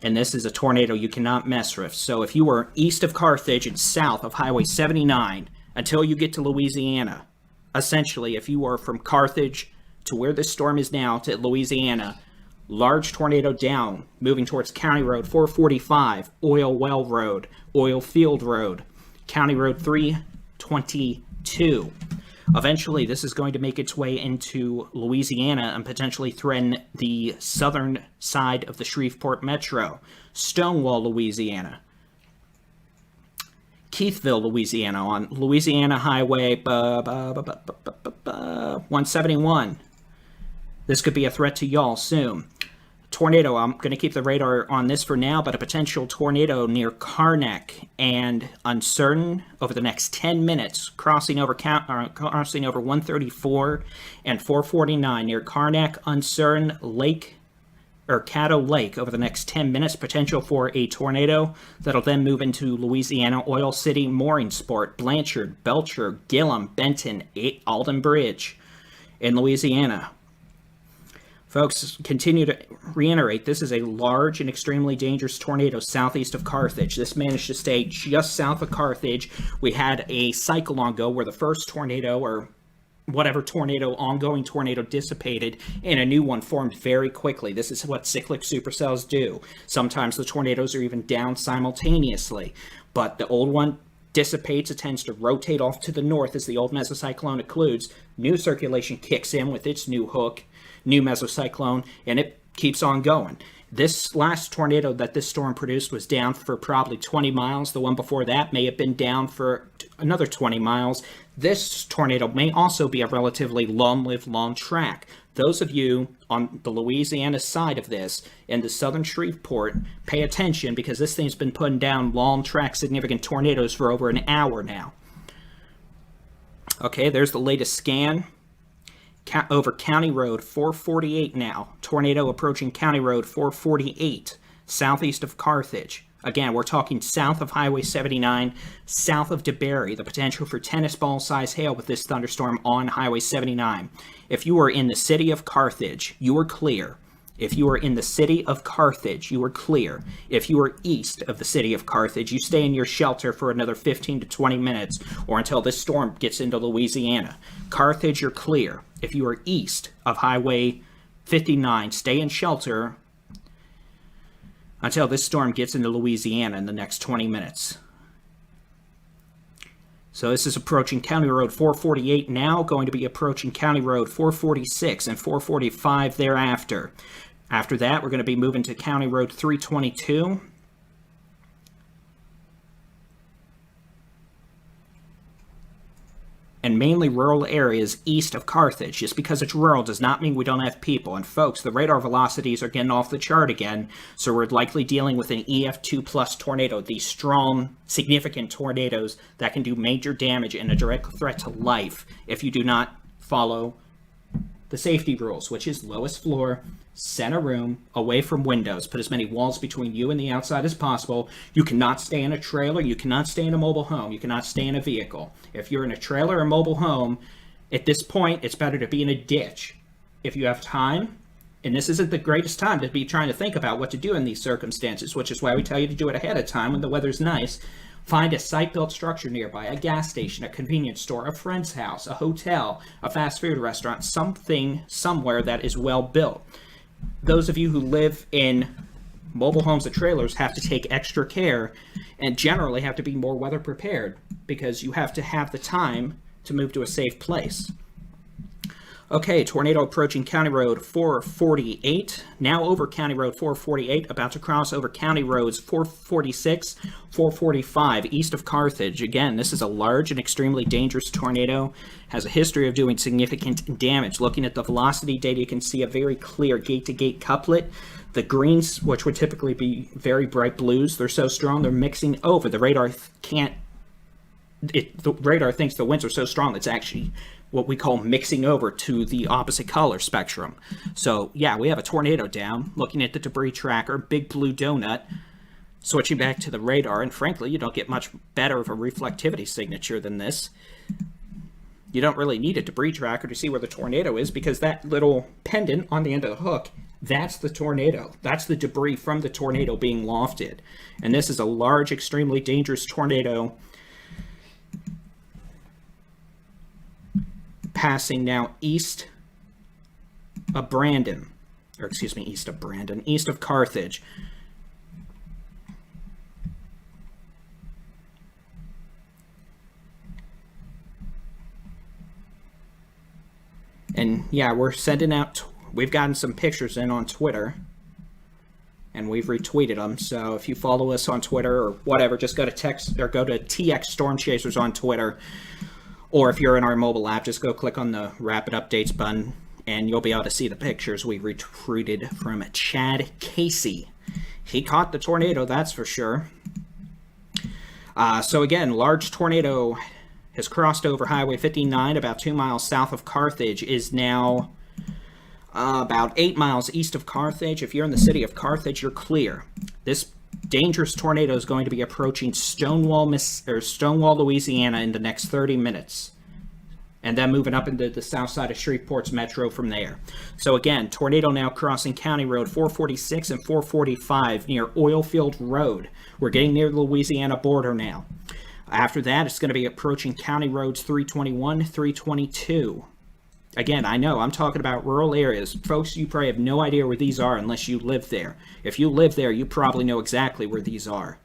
and this is a tornado you cannot mess with. So if you are east of Carthage and south of Highway 79 until you get to Louisiana, essentially, if you are from Carthage to where this storm is now to Louisiana, large tornado down, moving towards County Road 445, Oil Well Road, Oil Field Road, County Road 322. Eventually, this is going to make its way into Louisiana and potentially threaten the southern side of the Shreveport Metro. Stonewall, Louisiana. Keithville, Louisiana, on Louisiana Highway 171. This could be a threat to y'all soon. tornado, I'm going to keep the radar on this for now, but a potential tornado near Carthage and Uncertain over the next 10 minutes, crossing over 134 and 449 near Carthage, Uncertain, Lake, or Caddo Lake over the next 10 minutes, potential for a tornado that'll then move into Louisiana, Oil City, Mooringsport, Blanchard, Belcher, Gillum, Benton, Alden Bridge in Louisiana. Folks, continue to reiterate, this is a large and extremely dangerous tornado southeast of Carthage. This managed to stay just south of Carthage. We had a cyclone go where the first tornado, or whatever tornado, ongoing tornado, dissipated and a new one formed very quickly. This is what cyclic supercells do. Sometimes the tornadoes are even down simultaneously, but the old one dissipates. It tends to rotate off to the north as the old mesocyclone occludes. New circulation kicks in with its new hook, new mesocyclone, and it keeps on going. This last tornado that this storm produced was down for probably 20 miles. The one before that may have been down for another 20 miles. This tornado may also be a relatively long-lived, long track. Those of you on the Louisiana side of this, in the southern Shreveport, pay attention, because this thing's been putting down long track significant tornadoes for over an hour now. Okay, there's the latest scan. Over County Road 448 now. Tornado approaching County Road 448, southeast of Carthage. Again, we're talking south of Highway 79, south of DeBerry. The potential for tennis ball size hail with this thunderstorm on Highway 79. If you are in the city of Carthage, you are clear. If you are in the city of Carthage, you are clear. If you are east of the city of Carthage, you stay in your shelter for another 15 to 20 minutes or until this storm gets into Louisiana. Carthage, you're clear. If you are east of Highway 59, stay in shelter until this storm gets into Louisiana in the next 20 minutes. So this is approaching County Road 448 now, going to be approaching County Road 446 and 445 thereafter. After that, we're going to be moving to County Road 322. And mainly rural areas east of Carthage. Just because it's rural does not mean we don't have people. And folks, the radar velocities are getting off the chart again, so we're likely dealing with an EF2 plus tornado, these strong, significant tornadoes that can do major damage and a direct threat to life if you do not follow the safety rules, which is lowest floor, center room, away from windows. Put as many walls between you and the outside as possible. You cannot stay in a trailer. You cannot stay in a mobile home. You cannot stay in a vehicle. If you're in a trailer or mobile home, at this point, it's better to be in a ditch. If you have time, and this isn't the greatest time to be trying to think about what to do in these circumstances, which is why we tell you to do it ahead of time when the weather's nice. Find a site-built structure nearby, a gas station, a convenience store, a friend's house, a hotel, a fast food restaurant, something somewhere that is well built. Those of you who live in mobile homes or trailers have to take extra care and generally have to be more weather prepared because you have to have the time to move to a safe place. Okay, tornado approaching County Road 448, now over County Road 448, about to cross over County Roads 446, 445, east of Carthage. Again, this is a large and extremely dangerous tornado, has a history of doing significant damage. Looking at the velocity data, you can see a very clear gate-to-gate couplet. The greens, which would typically be very bright blues, they're so strong, they're mixing over. The radar the radar thinks the winds are so strong it's actually what we call mixing over to the opposite color spectrum. So yeah, we have a tornado down. Looking at the debris tracker, big blue donut, switching back to the radar, and frankly, you don't get much better of a reflectivity signature than this. You don't really need a debris tracker to see where the tornado is because that little pendant on the end of the hook, that's the tornado. That's the debris from the tornado being lofted. And this is a large, extremely dangerous tornado passing now east of Brandon, or excuse me, east of Carthage. And yeah, we're sending out, we've gotten some pictures in on Twitter, and we've retweeted them. So if you follow us on Twitter or whatever, just go to TX Storm Chasers on Twitter. Or if you're in our mobile app, just go click on the Rapid Updates button And you'll be able to see the pictures we retweeted from Chad Casey. He caught the tornado, that's for sure. So again, large tornado has crossed over Highway 59 about 2 miles south of Carthage, is now about 8 miles east of Carthage. If you're in the city of Carthage, you're clear. This dangerous tornado is going to be approaching Stonewall, Louisiana in the next 30 minutes. And then moving up into the south side of Shreveport's metro from there. So again, tornado now crossing County Road 446 and 445 near Oilfield Road. We're getting near the Louisiana border now. After that, it's going to be approaching County Roads 321, 322. Again, I know, I'm talking about rural areas. Folks, you probably have no idea where these are unless you live there. If you live there, you probably know exactly where these are,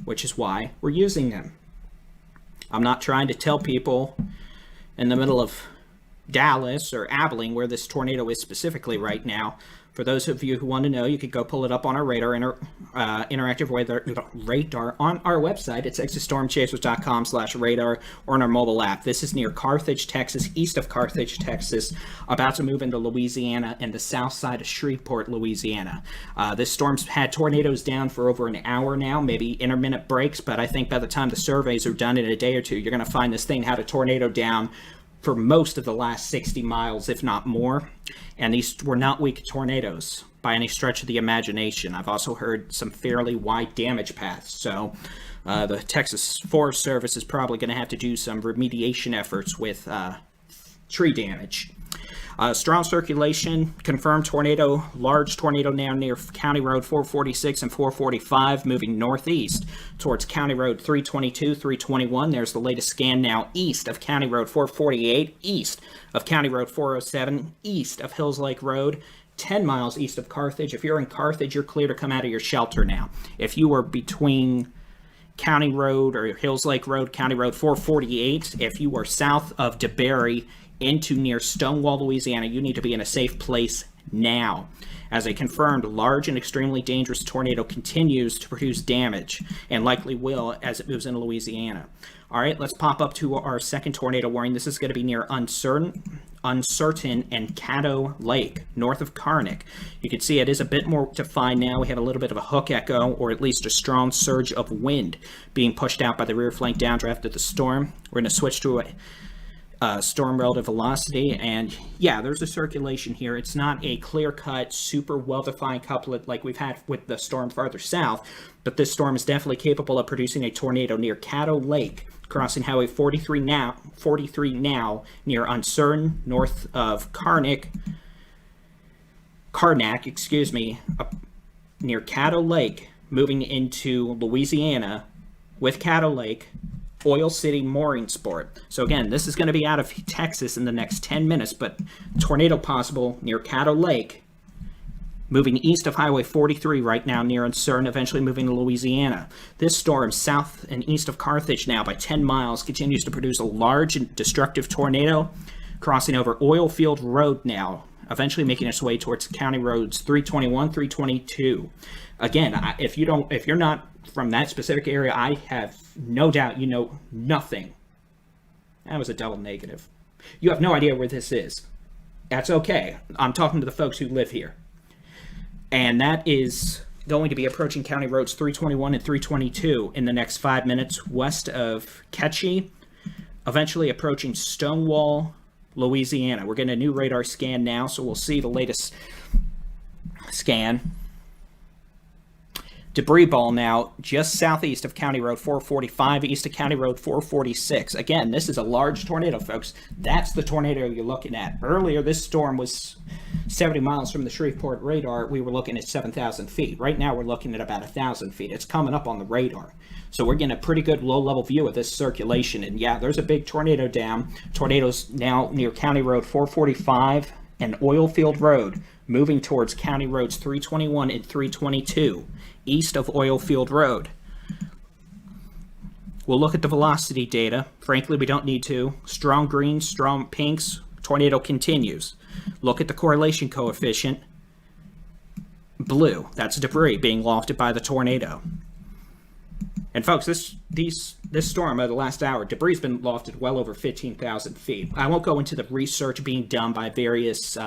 which is why we're using them. I'm not trying to tell people in the middle of Dallas or Abilene, where this tornado is specifically right now. For those of you who want to know, you could go pull it up on our radar, interactive radar on our website. It's texasstormchasers.com/radar, or on our mobile app. This is near Carthage, Texas, east of Carthage, Texas, about to move into Louisiana and the south side of Shreveport, Louisiana. This storm's had tornadoes down for over an hour now, maybe intermittent breaks, but I think by the time the surveys are done in a day or two, you're going to find this thing had a tornado down for most of the last 60 miles, if not more. And these were not weak tornadoes by any stretch of the imagination. I've also heard some fairly wide damage paths. So the Texas Forest Service is probably going to have to do some remediation efforts with tree damage. Strong circulation, confirmed tornado, large tornado now near County Road 446 and 445, moving northeast towards County Road 322, 321. There's the latest scan now east of County Road 448, east of County Road 407, east of Hills Lake Road, 10 miles east of Carthage. If you're in Carthage, you're clear to come out of your shelter now. If you were between County Road or Hills Lake Road, County Road 448, if you were south of DeBerry, into near Stonewall, Louisiana, you need to be in a safe place now, as a confirmed large and extremely dangerous tornado continues to produce damage, and likely will as it moves into Louisiana. All right, let's pop up to our second tornado warning. This is going to be near Uncertain and Caddo Lake, north of Carthage. You can see it is a bit more defined now. We have a little bit of a hook echo, or at least a strong surge of wind being pushed out by the rear flank downdraft of the storm. We're going to switch to a storm relative velocity, and yeah, there's a circulation here. It's not a clear-cut, super well-defined couplet like we've had with the storm farther south, but this storm is definitely capable of producing a tornado near Caddo Lake, crossing Highway 43 now near Uncertain, north of Karnak, near Caddo Lake, moving into Louisiana with Caddo Lake, Oil City mooring sport. So again, this is going to be out of Texas in the next 10 minutes, but tornado possible near Caddo Lake, moving east of Highway 43 right now near Uncertain, eventually moving to Louisiana. This storm south and east of Carthage now by 10 miles continues to produce a large and destructive tornado, crossing over Oilfield Road now, eventually making its way towards County Roads 321, 322. Again, if you're not from that specific area, I have no doubt you know nothing. That was a double negative. You have no idea where this is. That's okay. I'm talking to the folks who live here. And that is going to be approaching County Roads 321 and 322 in the next 5 minutes west of Ketchie, eventually approaching Stonewall, Louisiana. We're getting a new radar scan now, so we'll see the latest scan. Debris ball now just southeast of County Road 445, east of County Road 446. Again, this is a large tornado, folks. That's the tornado you're looking at. Earlier, this storm was 70 miles from the Shreveport radar. We were looking at 7,000 feet. Right now, we're looking at about 1,000 feet. It's coming up on the radar. So we're getting a pretty good low-level view of this circulation. And yeah, there's a big tornado down. Tornadoes now near County Road 445 and Oilfield Road, moving towards County Roads 321 and 322, east of Oilfield Road. We'll look at the velocity data. Frankly, we don't need to. Strong greens, strong pinks, tornado continues. Look at the correlation coefficient. Blue, that's debris being lofted by the tornado. And folks, this storm of the last hour, debris has been lofted well over 15,000 feet. I won't go into the research being done by various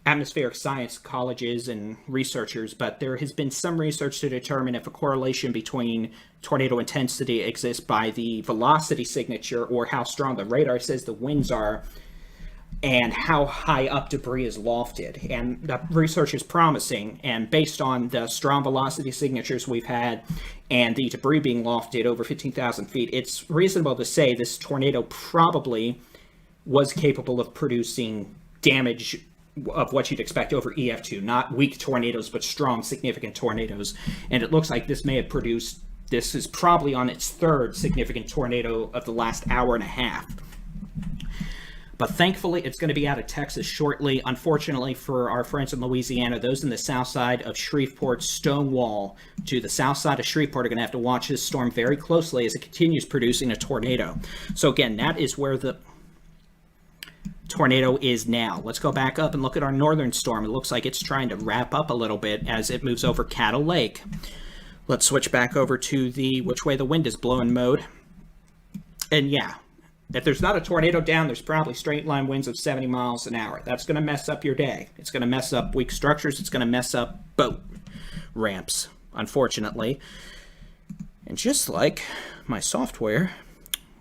atmospheric science colleges and researchers, but there has been some research to determine if a correlation between tornado intensity exists by the velocity signature, or how strong the radar says the winds are, and how high up debris is lofted. And the research is promising, and based on the strong velocity signatures we've had and the debris being lofted over 15,000 feet, it's reasonable to say this tornado probably was capable of producing damage of what you'd expect over EF2, not weak tornadoes, but strong, significant tornadoes. And it looks like this may have produced, this is probably on its third significant tornado of the last hour and a half. But thankfully, it's going to be out of Texas shortly. Unfortunately for our friends in Louisiana, those in the south side of Shreveport, Stonewall, to the south side of Shreveport, are going to have to watch this storm very closely as it continues producing a tornado. So again, that is where the tornado is now. Let's go back up and look at our northern storm. It looks like it's trying to wrap up a little bit as it moves over Cattle Lake. Let's switch back over to the which way the wind is blowing mode. And yeah, if there's not a tornado down, there's probably straight line winds of 70 miles an hour. That's going to mess up your day. It's going to mess up weak structures. It's going to mess up boat ramps, unfortunately. And just like my software,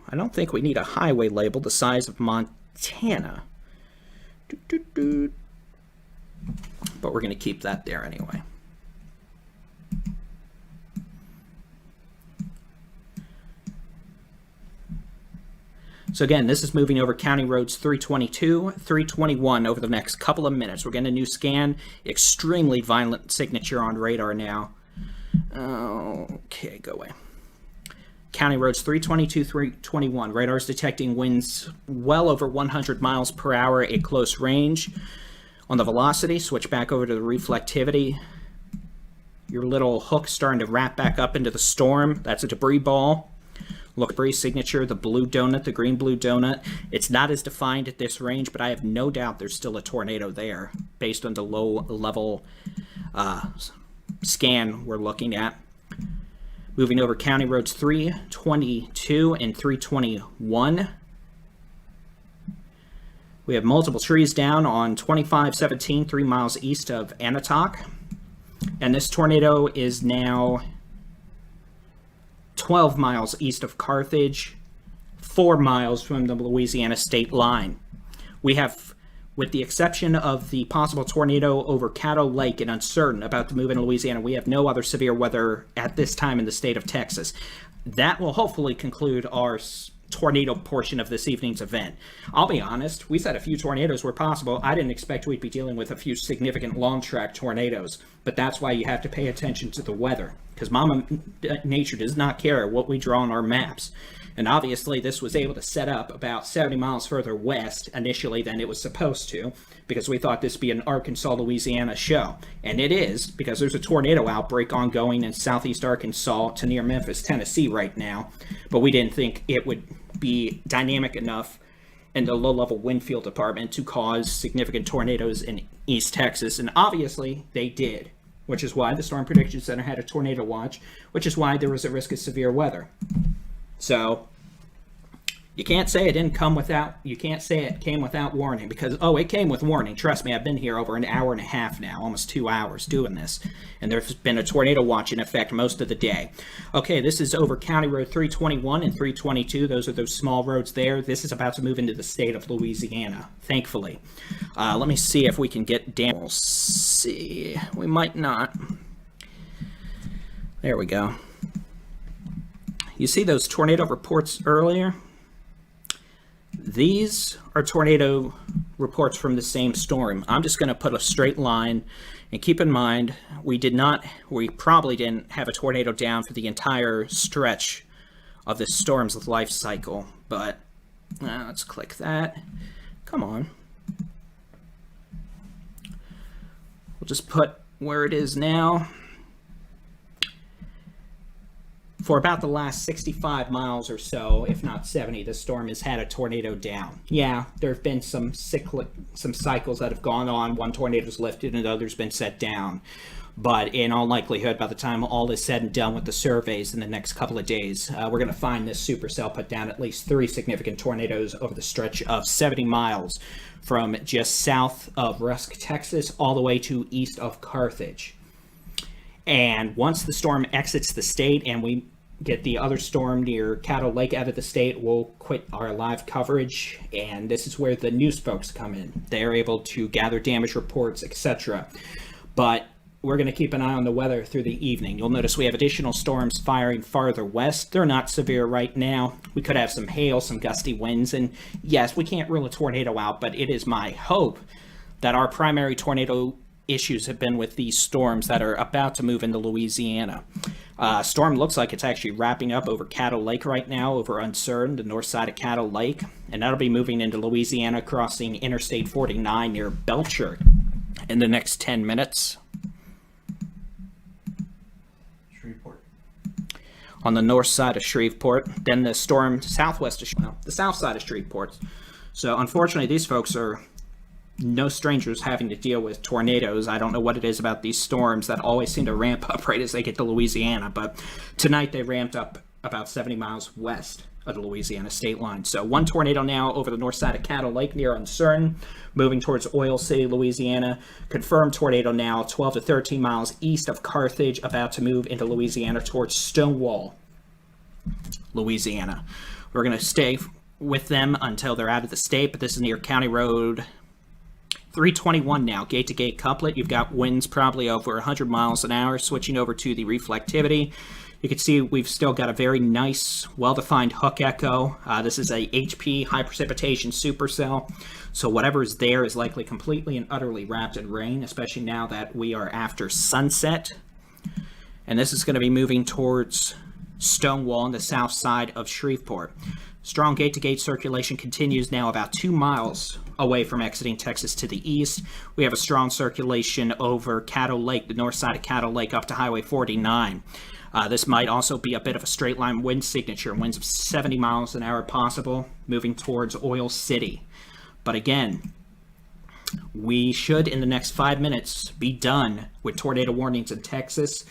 I don't think we need a highway label the size of Montana. But we're going to keep that there anyway. So again, this is moving over County Roads 322, 321 over the next couple of minutes. We're getting a new scan, extremely violent signature on radar now. Okay, go away. County Roads 322, 321. Radar is detecting winds well over 100 miles per hour at close range. On the velocity, switch back over to the reflectivity. Your little hook starting to wrap back up into the storm. That's a debris ball. Look, debris signature, the blue donut, the green blue donut. It's not as defined at this range, but I have no doubt there's still a tornado there based on the low level scan we're looking at. Moving over County Roads 322 and 321. We have multiple trees down on 2517, 3 miles east of Anatok. And this tornado is now 12 miles east of Carthage, 4 miles from the Louisiana state line. We have, with the exception of the possible tornado over Cattle Lake and uncertain about to move into Louisiana, we have no other severe weather at this time in the state of Texas. That will hopefully conclude our tornado portion of this evening's event. I'll be honest, we said a few tornadoes were possible. I didn't expect we'd be dealing with a few significant long track tornadoes, but that's why you have to pay attention to the weather, because Mama Nature does not care what we draw on our maps. And obviously this was able to set up about 70 miles further west initially than it was supposed to, because we thought this would be an Arkansas, Louisiana show. And it is, because there's a tornado outbreak ongoing in southeast Arkansas to near Memphis, Tennessee right now. But we didn't think it would be dynamic enough in the low-level wind field department to cause significant tornadoes in East Texas. And obviously they did, which is why the Storm Prediction Center had a tornado watch, which is why there was a risk of severe weather. So you can't say it didn't come without, you can't say it came without warning, because, oh, it came with warning. Trust me, I've been here over an hour and a half now, almost 2 hours doing this, and there's been a tornado watch in effect most of the day. Okay, this is over County Road 321 and 322. Those are those small roads there. This is about to move into the state of Louisiana, thankfully. Let me see if we can get down. We'll see. We might not. There we go. You see those tornado reports earlier? These are tornado reports from the same storm. I'm just going to put a straight line, and keep in mind, we probably didn't have a tornado down for the entire stretch of this storm's life cycle, but let's click that. Come on. We'll just put where it is now. for about the last 65 miles or so, if not 70, the storm has had a tornado down. Yeah, there have been some cycles that have gone on. One tornado's lifted and the other's been set down. But in all likelihood, by the time all is said and done with the surveys in the next couple of days, we're going to find this supercell put down at least 3 significant tornadoes over the stretch of 70 miles from just south of Rusk, Texas, all the way to east of Carthage. And once the storm exits the state and we get the other storm near Caddo Lake out of the state, we'll quit our live coverage. And this is where the news folks come in. They're able to gather damage reports, etc. But we're going to keep an eye on the weather through the evening. You'll notice we have additional storms firing farther west. They're not severe right now. We could have some hail, some gusty winds, and yes, we can't rule a tornado out, but it is my hope that our primary tornado issues have been with these storms that are about to move into Louisiana. Storm looks like it's actually wrapping up over Caddo Lake right now, over Uncertain, the north side of Caddo Lake, and that'll be moving into Louisiana, crossing Interstate 49 near Belcher in the next 10 minutes. Shreveport. On the north side of Shreveport, then the storm southwest of the south side of Shreveport. So unfortunately, these folks are no strangers having to deal with tornadoes. I don't know what it is about these storms that always seem to ramp up right as they get to Louisiana, but tonight they ramped up about 70 miles west of the Louisiana state line. So one tornado now over the north side of Caddo Lake near Uncertain, moving towards Oil City, Louisiana. Confirmed tornado now 12 to 13 miles east of Carthage, about to move into Louisiana towards Stonewall, Louisiana. We're going to stay with them until they're out of the state, but this is near County Road 321 now, gate-to-gate couplet. You've got winds probably over 100 miles an hour. Switching over to the reflectivity, you can see we've still got a very nice, well-defined hook echo. This is a HP high precipitation supercell, so whatever is there is likely completely and utterly wrapped in rain, especially now that we are after sunset. And this is going to be moving towards Stonewall on the south side of Shreveport. Strong gate-to-gate circulation continues now about 2 miles away from exiting Texas to the east. We have a strong circulation over Caddo Lake, the north side of Caddo Lake, up to Highway 49. This might also be a bit of a straight line wind signature, winds of 70 miles an hour possible, moving towards Oil City. But again, we should, in the next 5 minutes, be done with tornado warnings in Texas.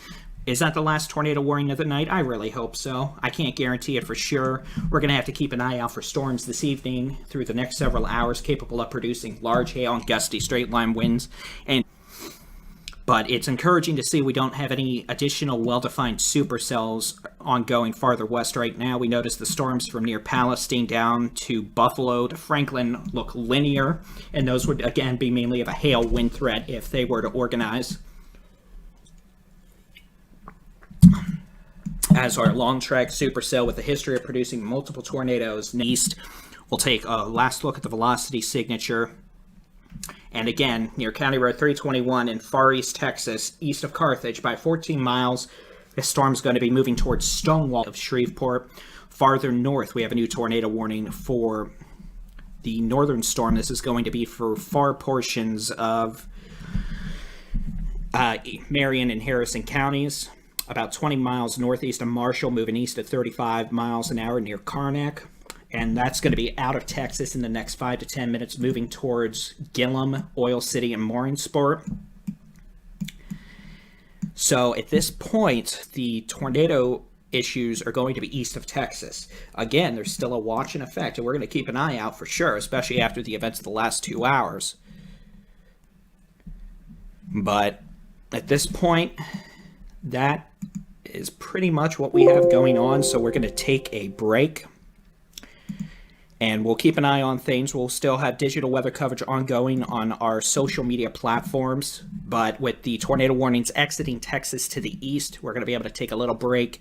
Is that the last tornado warning of the night? I really hope so. I can't guarantee it for sure. We're going to have to keep an eye out for storms this evening through the next several hours, capable of producing large hail and gusty straight line winds. But it's encouraging to see we don't have any additional well-defined supercells ongoing farther west right now. We notice the storms from near Palestine down to Buffalo to Franklin look linear, and those would again be mainly of a hail wind threat if they were to organize. As our long-track supercell with a history of producing multiple tornadoes east, we'll take a last look at the velocity signature. And again, near County Road 321 in far east Texas, east of Carthage by 14 miles, this storm's going to be moving towards Stonewall of Shreveport. Farther north, we have a new tornado warning for the northern storm. This is going to be for far portions of Marion and Harrison counties. About 20 miles northeast of Marshall, moving east at 35 miles an hour near Karnak. And that's going to be out of Texas in the next 5 to 10 minutes, moving towards Gillum, Oil City, and Morinsport. So at this point, the tornado issues are going to be east of Texas. Again, there's still a watch in effect, and we're going to keep an eye out for sure, especially after the events of the last 2 hours. But at this point, that is pretty much what we have going on, so we're going to take a break. And we'll keep an eye on things. We'll still have digital weather coverage ongoing on our social media platforms. But with the tornado warnings exiting Texas to the east, we're going to be able to take a little break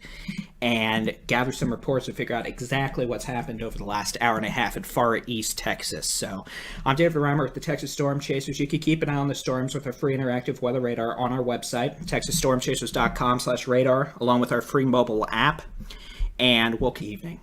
and gather some reports and figure out exactly what's happened over the last hour and a half in far east Texas. So I'm David-Reimer with the Texas Storm Chasers. You can keep an eye on the storms with our free interactive weather radar on our website, texasstormchasers.com/radar, along with our free mobile app. And we'll keep evening.